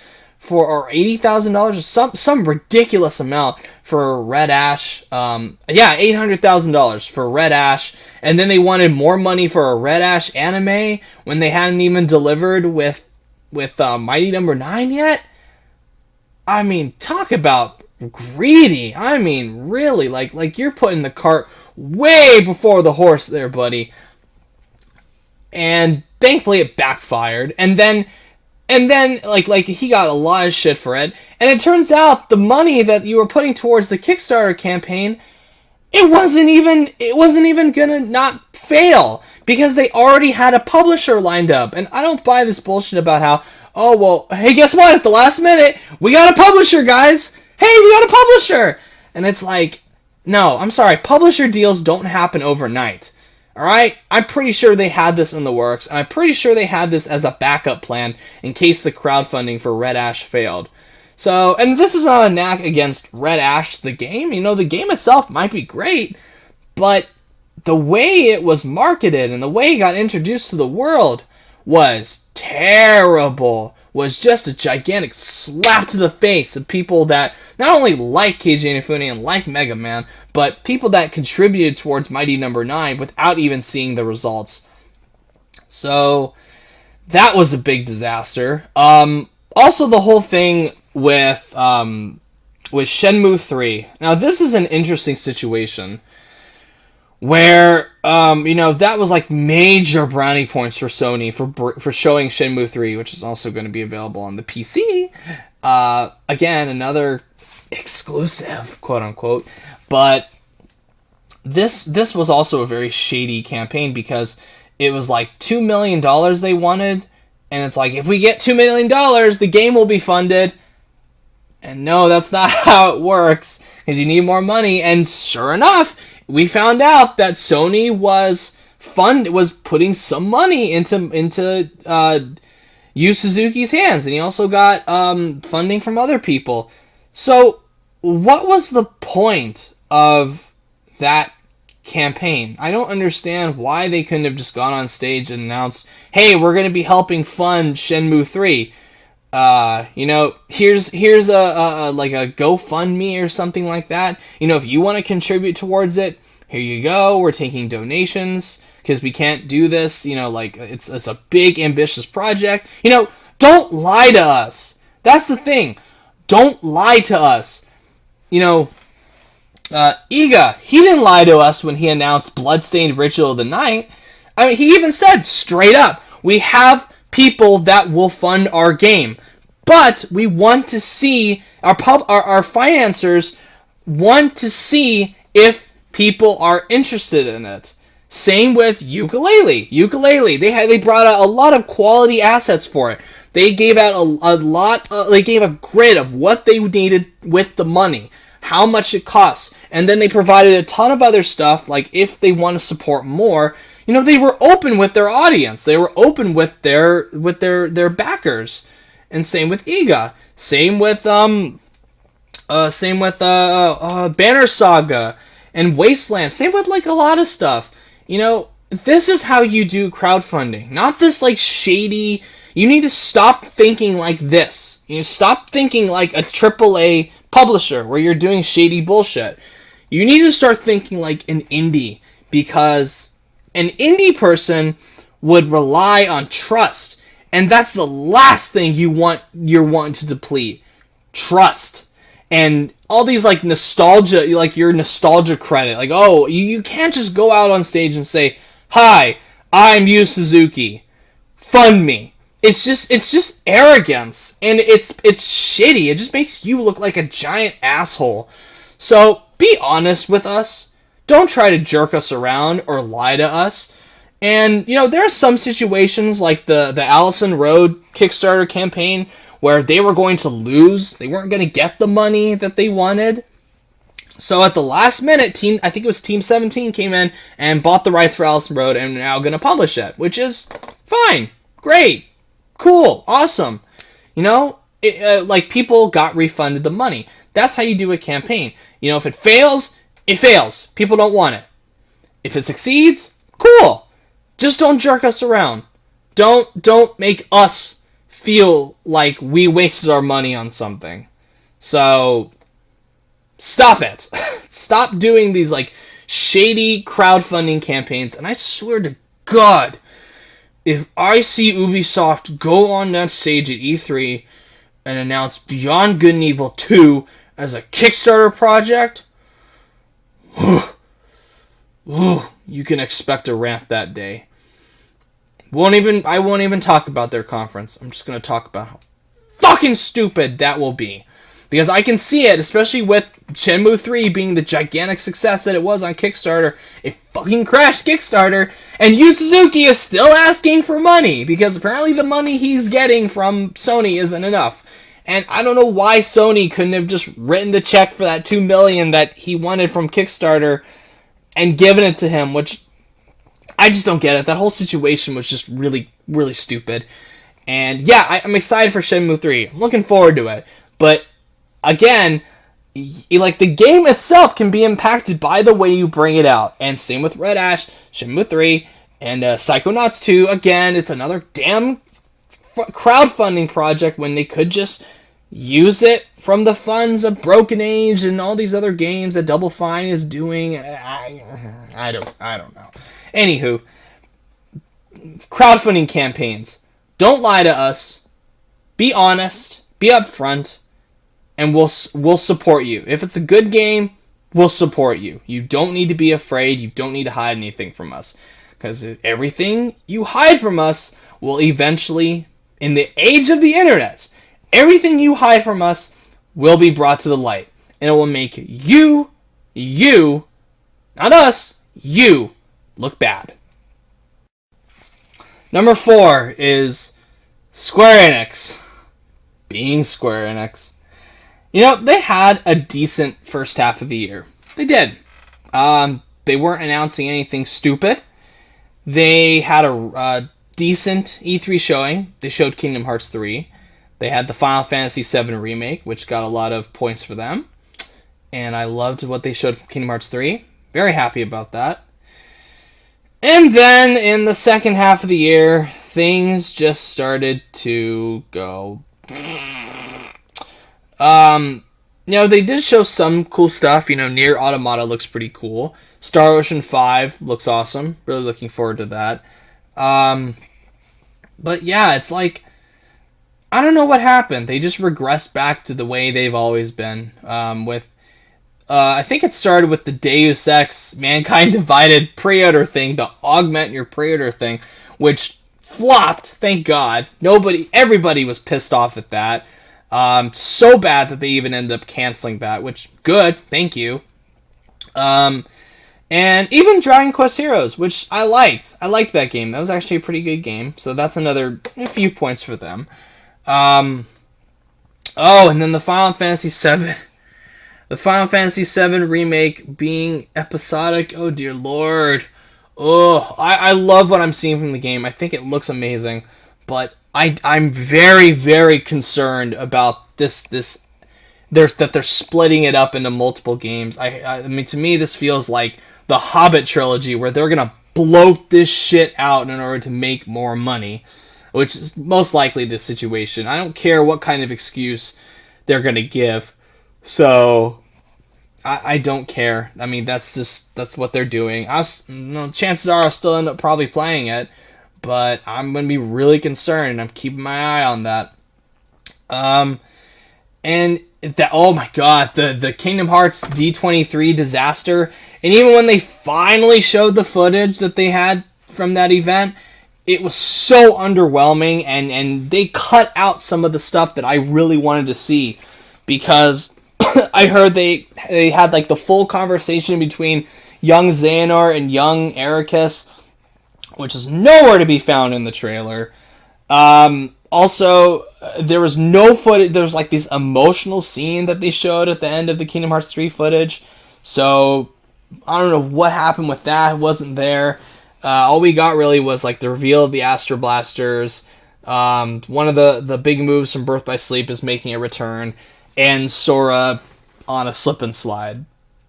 or $80,000 or some ridiculous amount for Red Ash. $800,000 for Red Ash, and then they wanted more money for a Red Ash anime when they hadn't even delivered with Mighty Number 9 yet. I mean, talk about greedy. I mean, really, like you're putting the cart way before the horse there, buddy. And thankfully it backfired, and then like he got a lot of shit for it, and it turns out the money that you were putting towards the Kickstarter campaign, it wasn't even gonna not fail, because they already had a publisher lined up. And I don't buy this bullshit about how, oh well, hey, guess what, at the last minute we got a publisher, guys, hey, we got a publisher. And it's like, no, I'm sorry, publisher deals don't happen overnight. Alright? I'm pretty sure they had this in the works, and I'm pretty sure they had this as a backup plan in case the crowdfunding for Red Ash failed. So, and this is not a knack against Red Ash, the game. You know, the game itself might be great, but the way it was marketed and the way it got introduced to the world was terrible. Was just a gigantic slap to the face of people that not only like Keiji Inafune and like Mega Man, but people that contributed towards Mighty Number 9 without even seeing the results. So that was a big disaster. Also, the whole thing with Shenmue 3. Now, this is an interesting situation where that was like major brownie points for Sony for showing Shenmue 3, which is also going to be available on the PC. Again, another exclusive, quote unquote. But this was also a very shady campaign, because it was like $2 million they wanted, and it's like, if we get $2 million, the game will be funded. And no, that's not how it works, because you need more money. And sure enough, we found out that Sony was putting some money into Yu Suzuki's hands, and he also got funding from other people. So what was the point of that campaign? I don't understand why they couldn't have just gone on stage and announced, hey, we're going to be helping fund Shenmue 3. Here's a like a GoFundMe or something like that. If you want to contribute towards it, here you go. We're taking donations because we can't do this. It's a big ambitious project. Don't lie to us. That's the thing. Don't lie to us. you know, Iga, he didn't lie to us when he announced Bloodstained Ritual of the Night. I mean, he even said straight up, we have people that will fund our game, but we want to see our financiers want to see if people are interested in it. Same with Ukulele. They brought out a lot of quality assets for it. They gave out a lot. They gave a grid of what they needed with the money, how much it costs, and then they provided a ton of other stuff. Like if they want to support more, they were open with their audience. They were open with their backers, and same with Iga. Same with Banner Saga and Wasteland. Same with like a lot of stuff. This is how you do crowdfunding. Not this like shady. You need to stop thinking like this. Stop thinking like a AAA publisher where you're doing shady bullshit. You need to start thinking like an indie, because an indie person would rely on trust, and that's the last thing you're wanting to deplete. Trust. And all these like nostalgia, like your nostalgia credit, like, oh, you can't just go out on stage and say, "Hi, I'm Yu Suzuki, fund me." It's just arrogance, and it's shitty. It just makes you look like a giant asshole. So be honest with us. Don't try to jerk us around or lie to us. And there are some situations like the Allison Road Kickstarter campaign where they were going to lose. They weren't going to get the money that they wanted. So at the last minute, I think it was Team 17 came in and bought the rights for Allison Road and are now going to publish it, which is fine, great, cool, awesome. Like people got refunded the money. That's how you do a campaign. If it fails, it fails. People don't want it. If it succeeds, cool. Just don't jerk us around. Don't make us feel like we wasted our money on something. So stop it. Stop doing these like shady crowdfunding campaigns. And I swear to God, if I see Ubisoft go on that stage at E3 and announce Beyond Good and Evil 2 as a Kickstarter project, you can expect a rant that day. I won't even talk about their conference. I'm just going to talk about how fucking stupid that will be. Because I can see it, especially with Shenmue 3 being the gigantic success that it was on Kickstarter. It fucking crashed Kickstarter, and Yu Suzuki is still asking for money, because apparently the money he's getting from Sony isn't enough. And I don't know why Sony couldn't have just written the check for that $2 million that he wanted from Kickstarter and given it to him, which I just don't get it. That whole situation was just really, really stupid. And yeah, I'm excited for Shenmue 3. I'm looking forward to it. But again, like the game itself can be impacted by the way you bring it out. And same with Red Ash, Shenmue 3, and Psychonauts 2. Again, it's another damn crowdfunding project when they could just use it from the funds of Broken Age and all these other games that Double Fine is doing. I don't know. Anywho, crowdfunding campaigns. Don't lie to us. Be honest. Be upfront. And we'll support you. If it's a good game, we'll support you. You don't need to be afraid. You don't need to hide anything from us. Because everything you hide from us will eventually, in the age of the internet, everything you hide from us will be brought to the light. And it will make you, not us, you, look bad. Number 4 is Square Enix. Being Square Enix. They had a decent first half of the year. They did. They weren't announcing anything stupid. They had a decent E3 showing. They showed Kingdom Hearts 3. They had the Final Fantasy VII Remake, which got a lot of points for them. And I loved what they showed from Kingdom Hearts 3. Very happy about that. And then, in the second half of the year, things just started to go. They did show some cool stuff. Nier Automata looks pretty cool. Star Ocean 5 looks awesome. Really looking forward to that. But yeah, it's like, I don't know what happened. They just regressed back to the way they've always been. With I think it started with the Deus Ex Mankind Divided pre-order thing to augment your pre-order thing, which flopped, thank God. Everybody was pissed off at that. So bad that they even ended up canceling that, which, good, thank you. And even Dragon Quest Heroes, which I liked. I liked that game. That was actually a pretty good game, so that's a few points for them. And then the Final Fantasy VII. The Final Fantasy VII Remake being episodic, oh dear lord. Oh, I love what I'm seeing from the game. I think it looks amazing, but I'm very, very concerned about that they're splitting it up into multiple games. I mean, to me, this feels like the Hobbit trilogy, where they're gonna bloat this shit out in order to make more money, which is most likely the situation. I don't care what kind of excuse they're gonna give. So, I don't care. I mean, that's what they're doing. Chances are I'll still end up probably playing it, but I'm going to be really concerned, and I'm keeping my eye on that. And that, oh my god, the Kingdom Hearts D23 disaster, and even when they finally showed the footage that they had from that event, it was so underwhelming, and they cut out some of the stuff that I really wanted to see, because I heard they had like the full conversation between young Xehanort and young Ericus, which is nowhere to be found in the trailer. Also, there was no footage. There was like this emotional scene that they showed at the end of the Kingdom Hearts 3 footage. So I don't know what happened with that. It wasn't there. All we got really was like the reveal of the Astro Blasters. One of the big moves from Birth by Sleep is making a return, and Sora on a slip and slide,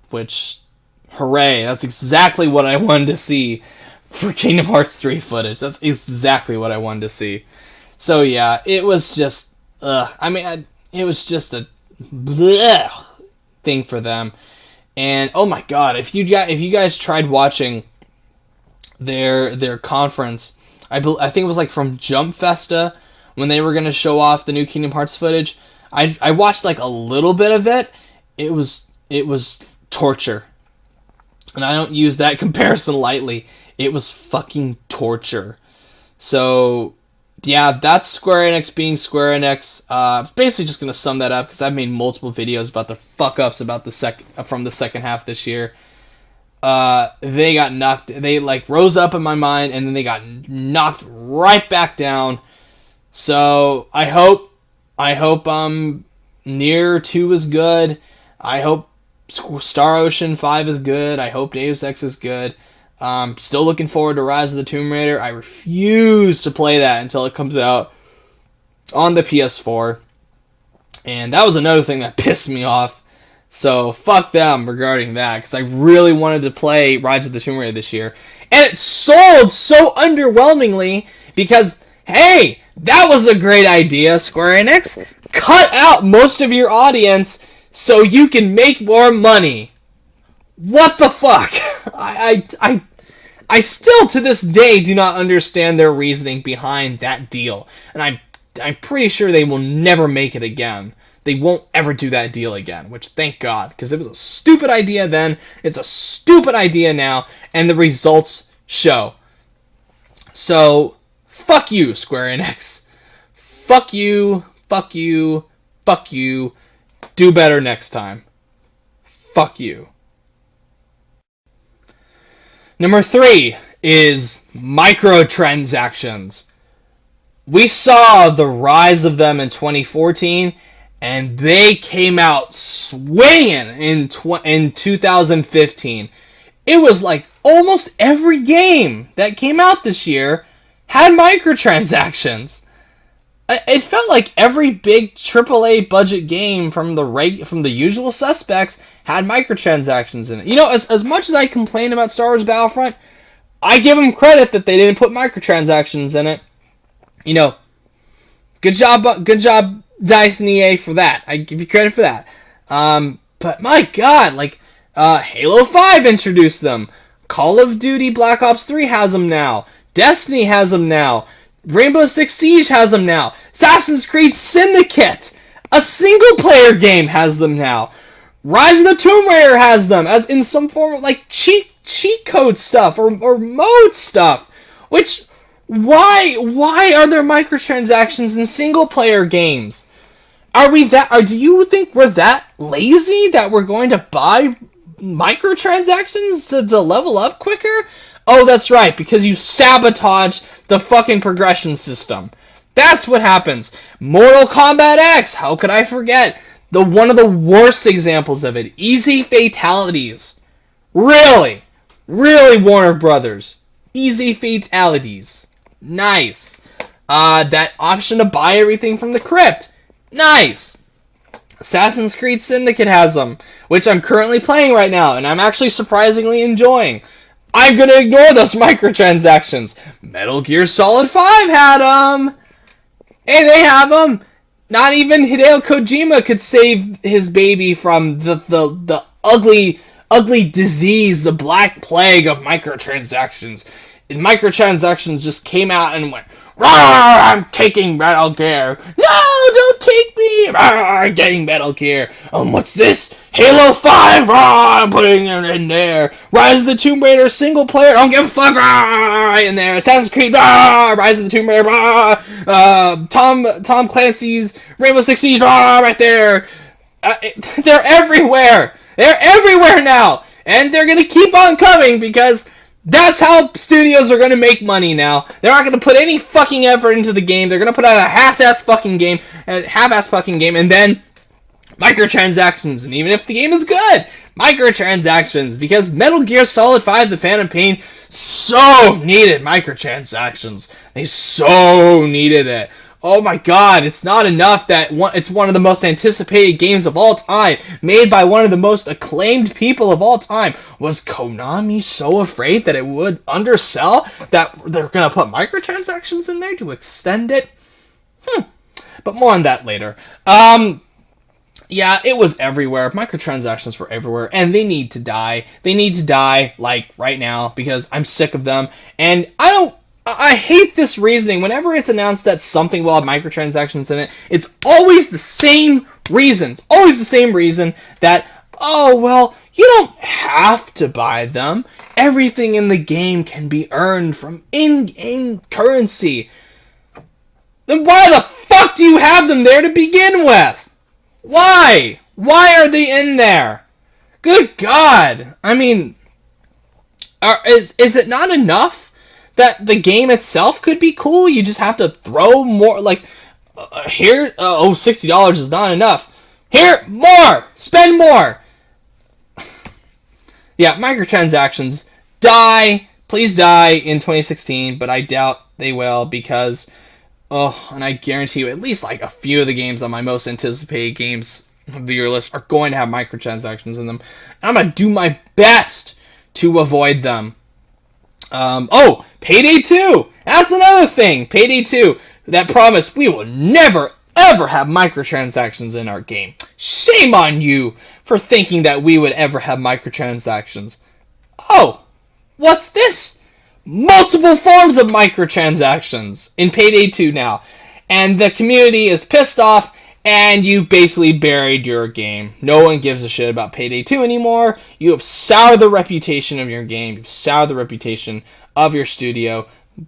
which, hooray, that's exactly what I wanted to see for Kingdom Hearts 3 footage. That's exactly what I wanted to see. So yeah, it was just, it was just a bleh thing for them. And oh my god, if you guys tried watching their conference, I think it was like from Jump Festa, when they were going to show off the new Kingdom Hearts footage. I watched like a little bit of it. It was torture. And I don't use that comparison lightly. It was fucking torture. So, yeah, that's Square Enix being Square Enix. Basically just going to sum that up, because I've made multiple videos about the fuck-ups about from the second half this year. They got knocked. They like rose up in my mind, and then they got knocked right back down. So I hope Nier 2 is good. I hope Star Ocean 5 is good. I hope Deus Ex is good. Still looking forward to Rise of the Tomb Raider. I refuse to play that until it comes out on the PS4. And that was another thing that pissed me off. So fuck them regarding that, because I really wanted to play Rise of the Tomb Raider this year. And it sold so underwhelmingly, because, hey, that was a great idea, Square Enix. Cut out most of your audience so you can make more money. What the fuck? I still to this day do not understand their reasoning behind that deal. And I'm pretty sure they will never make it again. They won't ever do that deal again, which thank God, because it was a stupid idea then, it's a stupid idea now, and the results show. So, fuck you, Square Enix. Fuck you, fuck you, fuck you. Do better next time. Fuck you. Number 3 is microtransactions. We saw the rise of them in 2014, and they came out swinging in 2015. It was like almost every game that came out this year had microtransactions. It felt like every big AAA budget game from the usual suspects had microtransactions in it. You know, as much as I complain about Star Wars Battlefront, I give them credit that they didn't put microtransactions in it. You know, good job, DICE and EA for that. I give you credit for that. But my God, like Halo 5 introduced them. Call of Duty Black Ops 3 has them now. Destiny has them now. Rainbow Six Siege has them now. Assassin's Creed Syndicate, a single-player game, has them now. Rise of the Tomb Raider has them as in some form of like cheat code stuff or mode stuff. Which why are there microtransactions in single player games? Are we that? Or do you think we're that lazy that we're going to buy microtransactions to level up quicker? Oh, that's right, because you sabotage the fucking progression system. That's what happens. Mortal Kombat X, how could I forget? One of the worst examples of it. Easy fatalities. Really, Warner Brothers. Easy fatalities. Nice. That option to buy everything from the crypt. Nice. Assassin's Creed Syndicate has them, which I'm currently playing right now, and I'm actually surprisingly enjoying. I'm gonna ignore those microtransactions. Metal Gear Solid 5 had them. Hey, they have them. Not even Hideo Kojima could save his baby from the ugly disease, the black plague of microtransactions. And microtransactions just came out and went, "Rawr, I'm taking Metal Gear. No, don't take me. Rawr, I'm getting Metal Gear. What's this? Halo 5. Rawr, I'm putting it in there. Rise of the Tomb Raider single player. Don't give a fuck. Rawr, in there. Assassin's Creed. Rawr, Rise of the Tomb Raider. Rawr, Tom Clancy's Rainbow Six Siege. Rawr, right there. They're everywhere. They're everywhere now, and they're gonna keep on coming because that's how studios are going to make money now. They're not going to put any fucking effort into the game. They're going to put out a half-ass fucking game, and then microtransactions. And even if the game is good, microtransactions. Because Metal Gear Solid 5: The Phantom Pain so needed microtransactions. They so needed it. Oh my god, it's not enough that it's one of the most anticipated games of all time, made by one of the most acclaimed people of all time. Was Konami so afraid that it would undersell that they're gonna put microtransactions in there to extend it? But more on that later. Yeah, it was everywhere. Microtransactions were everywhere, and they need to die. They need to die, like, right now, because I'm sick of them, and I hate this reasoning. Whenever it's announced that something will have microtransactions in it, it's always the same reason. It's always the same reason that, oh, well, you don't have to buy them. Everything in the game can be earned from in-game currency. Then why the fuck do you have them there to begin with? Why? Why are they in there? Good God. I mean, is it not enough that the game itself could be cool? You just have to throw more, like, here, $60 is not enough. Here, more! Spend more! Yeah, microtransactions, die, please die in 2016, but I doubt they will because, and I guarantee you at least like a few of the games on my most anticipated games of the year list are going to have microtransactions in them. And I'm going to do my best to avoid them. Payday 2! That's another thing! Payday 2, that promise we will never, ever have microtransactions in our game. Shame on you for thinking that we would ever have microtransactions. Oh, what's this? Multiple forms of microtransactions in Payday 2 now. And the community is pissed off, and you've basically buried your game. No one gives a shit about Payday 2 anymore. You have soured the reputation of your game. You've soured the reputation of your studio.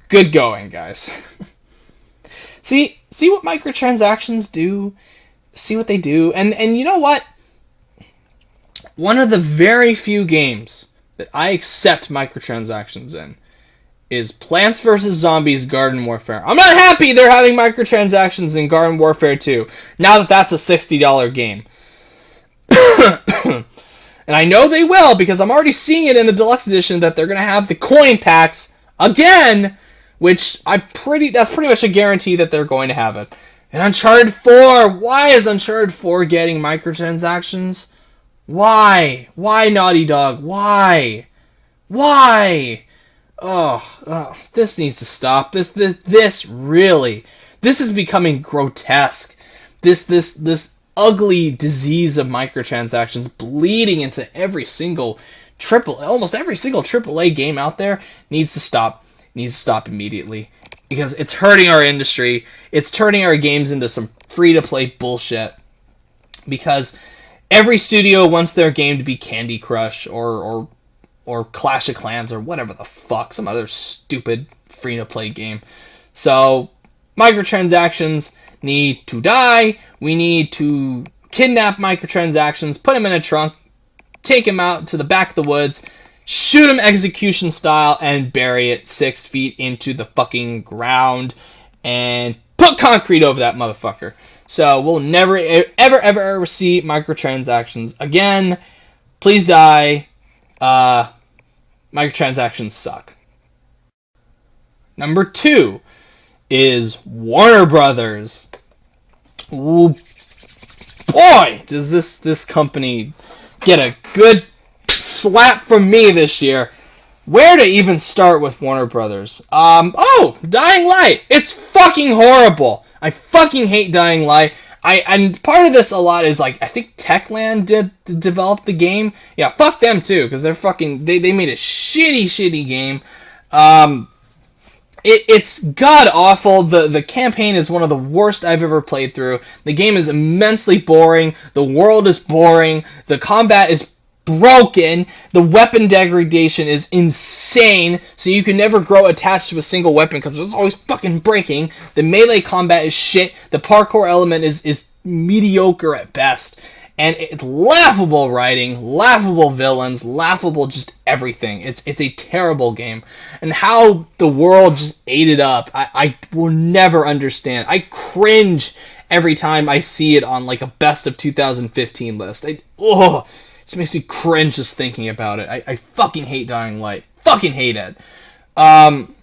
Good going, guys. See what microtransactions do? See what they do? And you know what? One of the very few games that I accept microtransactions in is Plants vs. Zombies Garden Warfare. I'm not happy they're having microtransactions in Garden Warfare 2, now that that's a $60 game. And I know they will, because I'm already seeing it in the deluxe edition that they're going to have the coin packs again, which that's pretty much a guarantee that they're going to have it. And Uncharted 4, why is Uncharted 4 getting microtransactions? Why? Why, Naughty Dog? Why? Oh, this needs to stop. This is becoming grotesque. This ugly disease of microtransactions bleeding into almost every single AAA game out there needs to stop. It needs to stop immediately because it's hurting our industry. It's turning our games into some free-to-play bullshit because every studio wants their game to be Candy Crush or Clash of Clans or whatever the fuck, some other stupid free-to-play game. So, microtransactions need to die. We need to kidnap microtransactions, put them in a trunk, take him out to the back of the woods, shoot him execution style, and bury it 6 feet into the fucking ground, and put concrete over that motherfucker. So we'll never, ever see microtransactions again. Please die. Microtransactions suck. Number 2 is Warner Brothers. Ooh, boy, does this company get a good slap from me this year. Where to even start with Warner Brothers? Dying Light. It's fucking horrible. I fucking hate Dying Light. And part of this a lot is like, I think Techland developed the game. Yeah, fuck them too, because they're fucking, they made a shitty game. It's god awful. The campaign is one of the worst I've ever played through. The game is immensely boring. The world is boring. The combat is broken. The weapon degradation is insane, so you can never grow attached to a single weapon because it's always fucking breaking. The melee combat is shit. The parkour element is mediocre at best. And it's laughable writing, laughable villains, laughable just everything. It's a terrible game. And how the world just ate it up, I will never understand. I cringe every time I see it on like a best of 2015 list. It just makes me cringe just thinking about it. I fucking hate Dying Light. Fucking hate it. And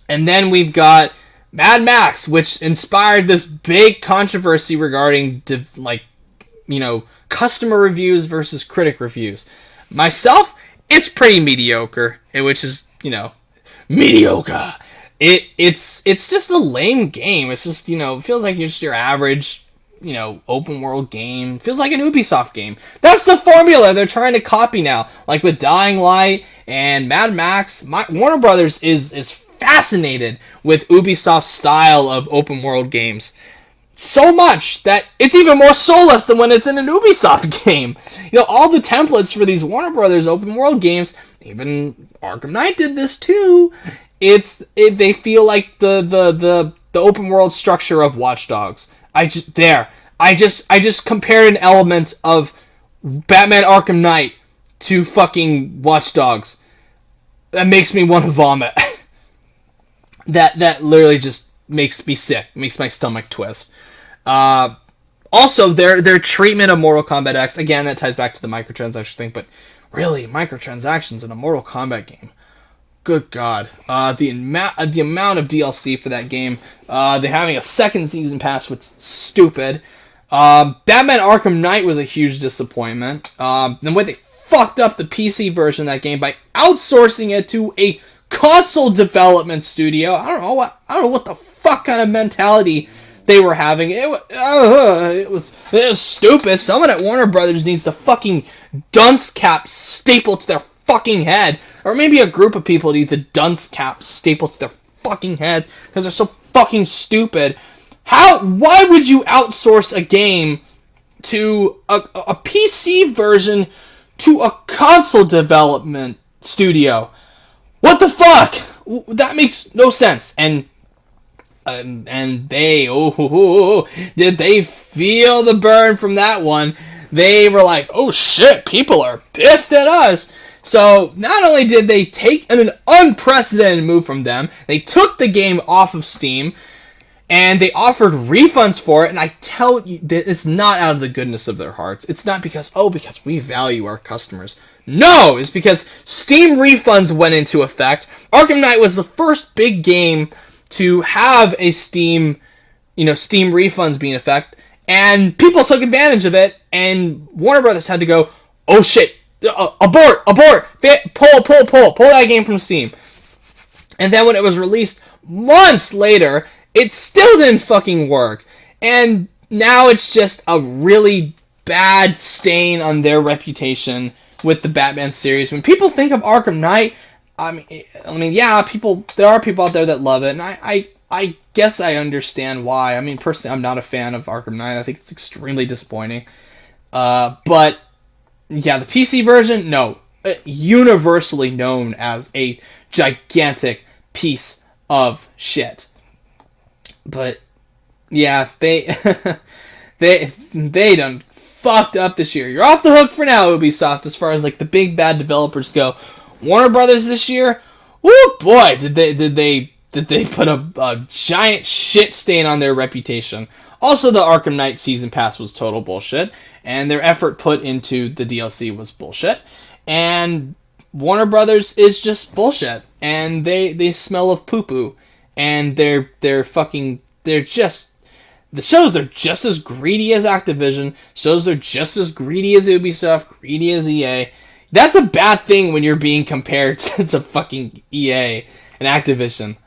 then we've got Mad Max, which inspired this big controversy regarding customer reviews versus critic reviews. Myself, it's pretty mediocre, which is, mediocre. It's just a lame game. It's just, it feels like just your average, open world game. Feels like an Ubisoft game. That's the formula they're trying to copy now. Like with Dying Light and Mad Max, Warner Brothers is fascinated with Ubisoft's style of open world games. So much that it's even more soulless than when it's in an Ubisoft game. All the templates for these Warner Brothers open world games, even Arkham Knight did this too. They feel like the open world structure of Watch Dogs. I just compared an element of Batman Arkham Knight to fucking Watch Dogs. That makes me want to vomit. that literally just makes me sick. Makes my stomach twist. Also, their treatment of Mortal Kombat X, again, that ties back to the microtransaction thing, but really, microtransactions in a Mortal Kombat game. Good God. The amount of DLC for that game. They're having a second season pass, which is stupid. Batman Arkham Knight was a huge disappointment. The way they fucked up the PC version of that game by outsourcing it to a console development studio. I don't know what the fuck kind of mentality they were having. It was stupid. Someone at Warner Brothers needs the fucking dunce cap stapled to their fucking head. Or maybe a group of people need the dunce cap stapled to their fucking heads because they're so fucking stupid. Why would you outsource a game to a PC version to a console development studio? What the fuck? That makes no sense. And they, did they feel the burn from that one? They were like, oh shit, people are pissed at us. So, not only did they take an unprecedented move from them, they took the game off of Steam, and they offered refunds for it, and I tell you, that it's not out of the goodness of their hearts. It's not because we value our customers. No! It's because Steam refunds went into effect. Arkham Knight was the first big game to have a Steam refunds be in effect, and people took advantage of it, and Warner Brothers had to go, oh shit, abort, pull that game from Steam. And then when it was released months later, it still didn't fucking work. And now it's just a really bad stain on their reputation with the Batman series. When people think of Arkham Knight, I mean, yeah, there are people out there that love it, and I guess I understand why. I mean, personally, I'm not a fan of Arkham Knight. I think it's extremely disappointing. But yeah, the PC version, no, universally known as a gigantic piece of shit. But yeah, they they done fucked up this year. You're off the hook for now, Ubisoft, as far as like the big bad developers go. Warner Brothers this year, woo boy, did they put a giant shit stain on their reputation. Also, the Arkham Knight Season Pass was total bullshit, and their effort put into the DLC was bullshit. And Warner Brothers is just bullshit, and they smell of poo-poo, and they're just, the shows are just as greedy as Activision, shows are just as greedy as Ubisoft, greedy as EA. That's a bad thing when you're being compared to fucking EA and Activision.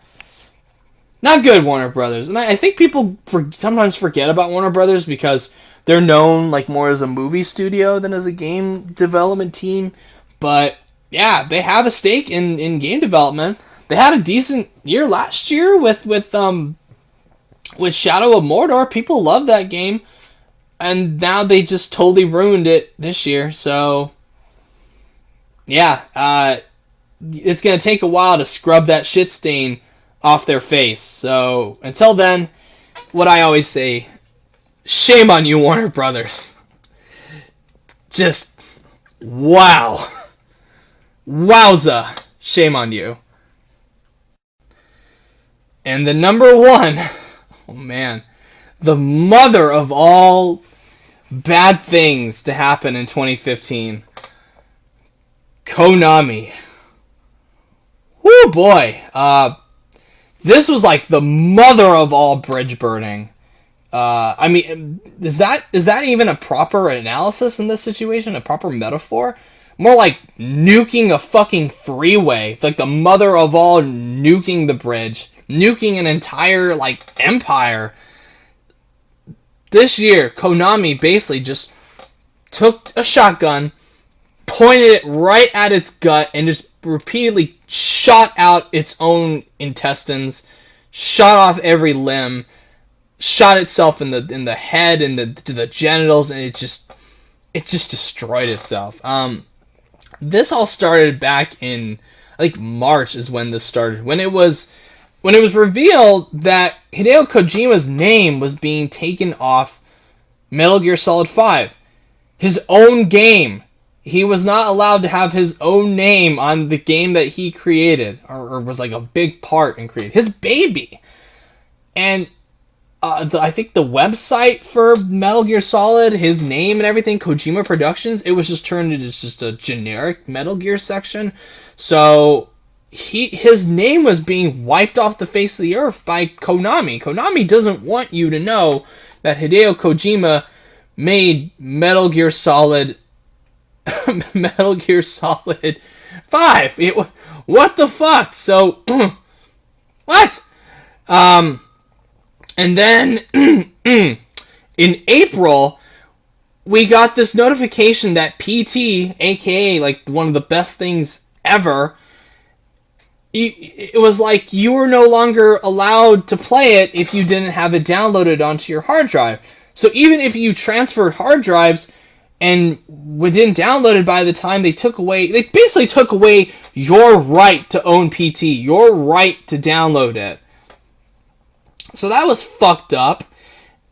Not good, Warner Brothers. And I think people sometimes forget about Warner Brothers because they're known like more as a movie studio than as a game development team. But yeah, they have a stake in game development. They had a decent year last year with Shadow of Mordor. People love that game. And now they just totally ruined it this year. So yeah, it's going to take a while to scrub that shit stain off their face. So until then, what I always say, shame on you, Warner Brothers. Just wow. Wowza. Shame on you. And the number one, oh man, the mother of all bad things to happen in 2015, Konami. Woo boy. This was like the mother of all bridge burning. I mean, is that even a proper analysis in this situation? A proper metaphor? More like nuking a fucking freeway. Like the mother of all nuking the bridge. Nuking an entire, like, empire. This year, Konami basically just took a shotgun, pointed it right at its gut, and just repeatedly shot out its own intestines, shot off every limb, shot itself in the head and to the genitals, and it just destroyed itself. This all started back in, I think, March is when this started. When it was revealed that Hideo Kojima's name was being taken off Metal Gear Solid 5. His own game. He was not allowed to have his own name on the game that he created, or was like a big part in creating. His baby. And I think the website for Metal Gear Solid, his name and everything, Kojima Productions, it was just turned into just a generic Metal Gear section. So his name was being wiped off the face of the earth by Konami. Konami doesn't want you to know that Hideo Kojima made Metal Gear Solid Metal Gear Solid 5. What the fuck? So what? And then in April, we got this notification that PT, aka like one of the best things ever, it was like you were no longer allowed to play it if you didn't have it downloaded onto your hard drive. So even if you transferred hard drives and didn't download it by the time they basically took away your right to own PT, your right to download it. So that was fucked up.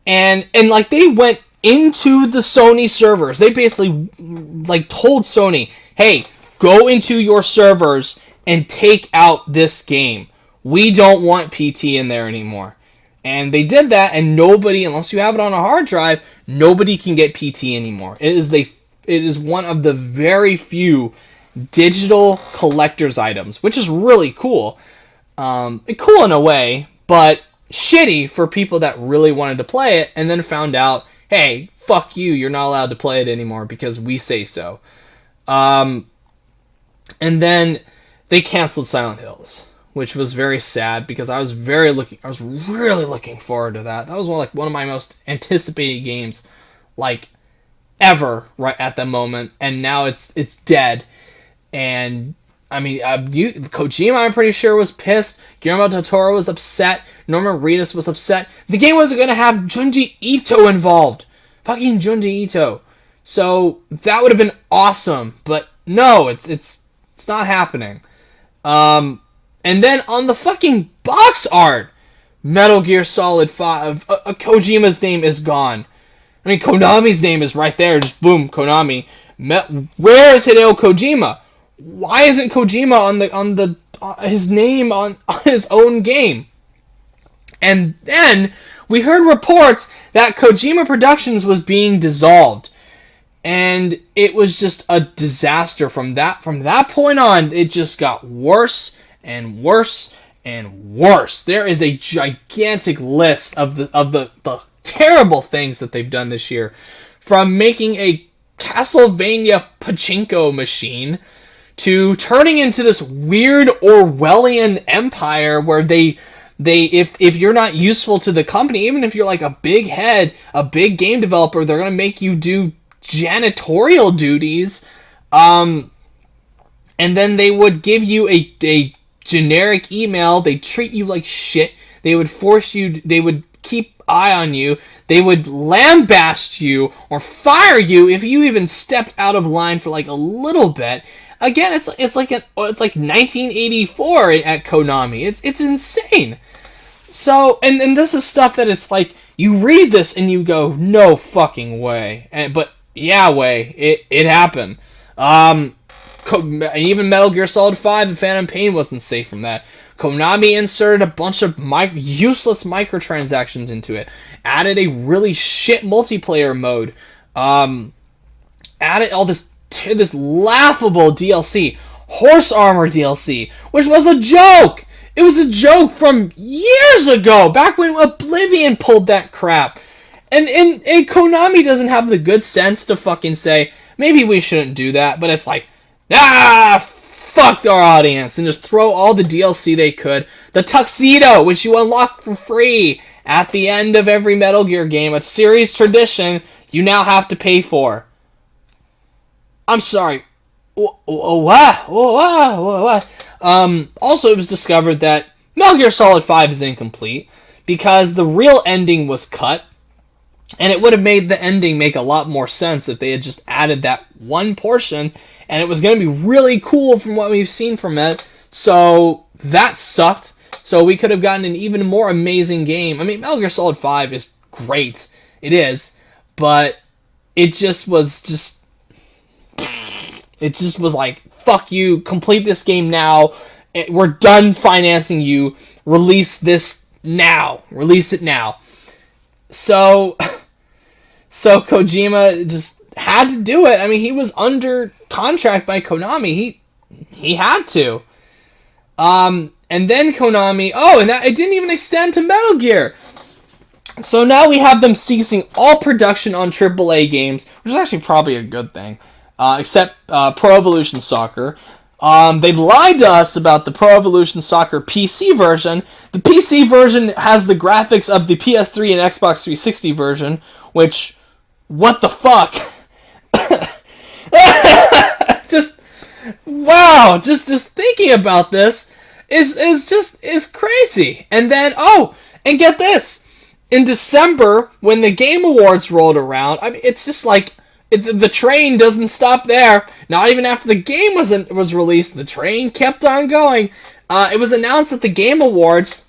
And like they went into the Sony servers. They basically like told Sony, hey, go into your servers and take out this game. We don't want PT in there anymore. And they did that, and nobody, unless you have it on a hard drive, nobody can get PT anymore. It is one of the very few digital collector's items, which is really cool. Cool in a way, but shitty for people that really wanted to play it and then found out, hey, fuck you, you're not allowed to play it anymore because we say so. And then they canceled Silent Hills, which was very sad because I was really looking forward to that. That was one of my most anticipated games, like, ever right at the moment, and now it's dead. And I mean, Kojima, I'm pretty sure, was pissed. Guillermo del Toro was upset. Norman Reedus was upset. The game wasn't going to have Junji Ito involved. Fucking Junji Ito. So that would have been awesome, but no, it's not happening. And then on the fucking box art, Metal Gear Solid 5, Kojima's name is gone. I mean, Konami's name is right there. Just boom, Konami. Where is Hideo Kojima? Why isn't Kojima on his name on his own game? And then we heard reports that Kojima Productions was being dissolved. And it was just a disaster from that point on. It just got worse and worse and worse. There is a gigantic list of the terrible things that they've done this year, from making a Castlevania pachinko machine to turning into this weird Orwellian empire where they if you're not useful to the company, even if you're like a big head, a big game developer, they're gonna make you do janitorial duties, and then they would give you a generic email. They treat you like shit. They would force you. They would keep eye on you. They would lambaste you or fire you if you even stepped out of line for like a little bit. Again, it's like 1984 at Konami. It's insane. So and this is stuff that it's like you read this and you go, no fucking way. But yeah, it happened. Even Metal Gear Solid 5 and Phantom Pain wasn't safe from that. Konami inserted a bunch of useless microtransactions into it. Added a really shit multiplayer mode. Added all this laughable DLC. Horse Armor DLC. Which was a joke! It was a joke from years ago! Back when Oblivion pulled that crap. And Konami doesn't have the good sense to fucking say, maybe we shouldn't do that. But it's like, fuck our audience, and just throw all the DLC they could. The tuxedo, which you unlock for free at the end of every Metal Gear game, a series tradition you now have to pay for. I'm sorry. What? Also, it was discovered that Metal Gear Solid 5 is incomplete because the real ending was cut, and it would have made the ending make a lot more sense if they had just added that one portion, and it was going to be really cool from what we've seen from it. So that sucked. So we could have gotten an even more amazing game. I mean, Metal Gear Solid 5 is great. It is. But it just was like, fuck you, complete this game now. We're done financing you. Release this now. Release it now. So Kojima just had to do it. I mean, he was under contract by Konami. He had to. And then Konami... Oh, and it didn't even extend to Metal Gear. So now we have them ceasing all production on AAA games, which is actually probably a good thing. Except Pro Evolution Soccer. They lied to us about the Pro Evolution Soccer PC version. The PC version has the graphics of the PS3 and Xbox 360 version, which... What the fuck? Just... Wow! Just thinking about this is crazy. And then, and get this. In December, when the Game Awards rolled around, I mean, it's just like... The train doesn't stop there. Not even after the game was released, the train kept on going. It was announced at the Game Awards,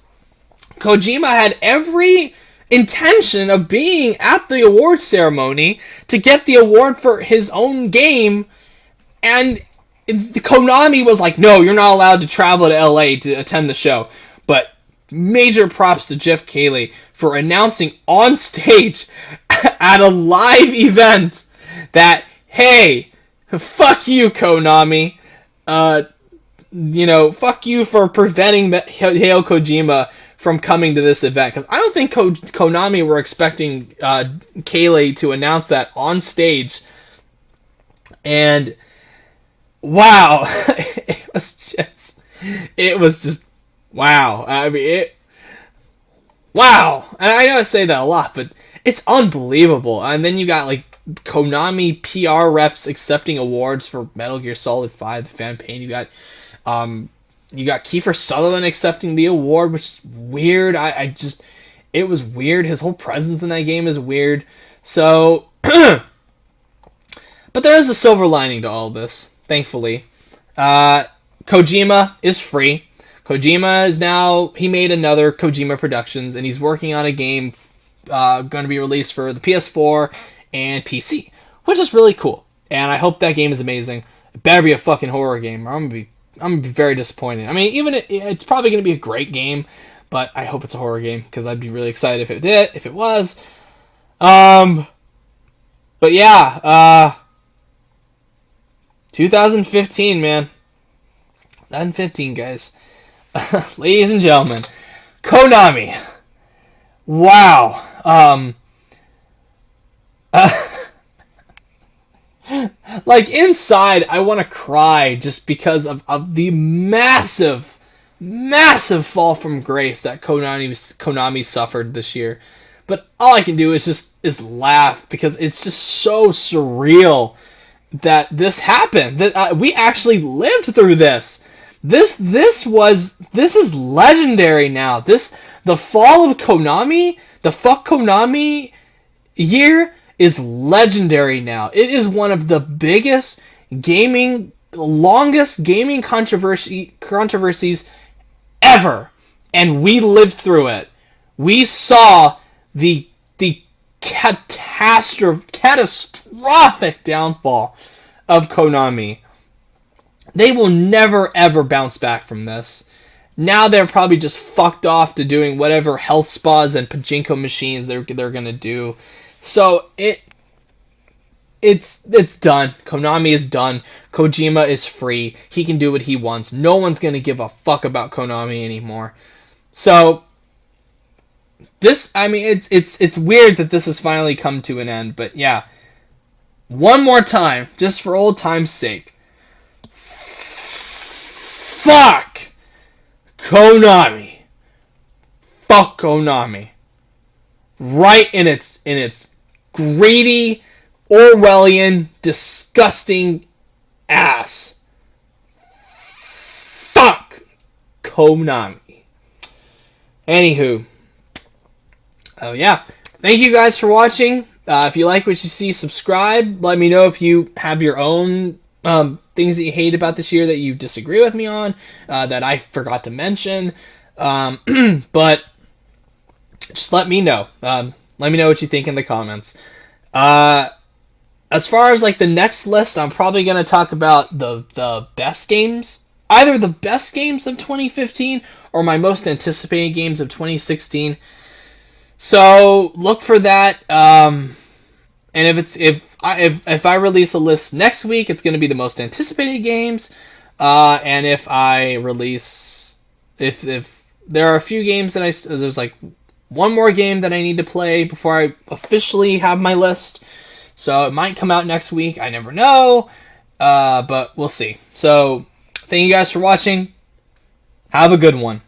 Kojima had every intention of being at the awards ceremony to get the award for his own game, and Konami was like, no, you're not allowed to travel to LA to attend the show. But major props to Jeff Keighley for announcing on stage at a live event that, hey, fuck you, Konami. Fuck you for preventing Hideo Kojima from coming to this event. Because I don't think Konami were expecting Keighley to announce that on stage. And, wow. It was just, wow. I mean, wow. And I know I say that a lot, but it's unbelievable. And then you got, like, Konami PR reps accepting awards for Metal Gear Solid 5, the Phantom Pain. You got Kiefer Sutherland accepting the award, which is weird. It was weird. His whole presence in that game is weird. So, But there is a silver lining to all this, thankfully. Kojima is free. Kojima is now, he made another Kojima Productions, and he's working on a game going to be released for the PS4 and PC, which is really cool. And I hope that game is amazing. It better be a fucking horror game, or I'm gonna be very disappointed. I mean, even it's probably gonna be a great game, but I hope it's a horror game, because I'd be really excited if it was. But yeah, 2015, man. 2015, guys. Ladies and gentlemen, Konami. Wow. Like, inside, I want to cry just because of the massive fall from grace that Konami suffered this year. But all I can do is laugh, because it's just so surreal that this happened. That we actually lived through this. This is legendary now. The fall of Konami, the fuck Konami year, is legendary now. It is one of the biggest longest gaming controversies ever, and we lived through it. We saw the catastrophic downfall of Konami. They will never ever bounce back from this. Now they're probably just fucked off to doing whatever health spas and pachinko machines they're gonna do. So it's done. Konami is done. Kojima is free. He can do what he wants. No one's gonna give a fuck about Konami anymore. So this, I mean, it's weird that this has finally come to an end. But yeah, one more time, just for old time's sake. Fuck Konami. Fuck Konami. Right in its greedy, Orwellian, disgusting ass. Fuck Konami. Anywho. Oh yeah. Thank you guys for watching. If you like what you see, subscribe. Let me know if you have your own things that you hate about this year that you disagree with me on, that I forgot to mention. But just let me know. Let me know what you think in the comments. As far as like the next list, I'm probably going to talk about the best games. Either the best games of 2015 or my most anticipated games of 2016. So look for that. And if I release a list next week, it's going to be the most anticipated games. And if I release, if there are a few games that there's like one more game that I need to play before I officially have my list. So it might come out next week. I never know. But we'll see. So thank you guys for watching. Have a good one.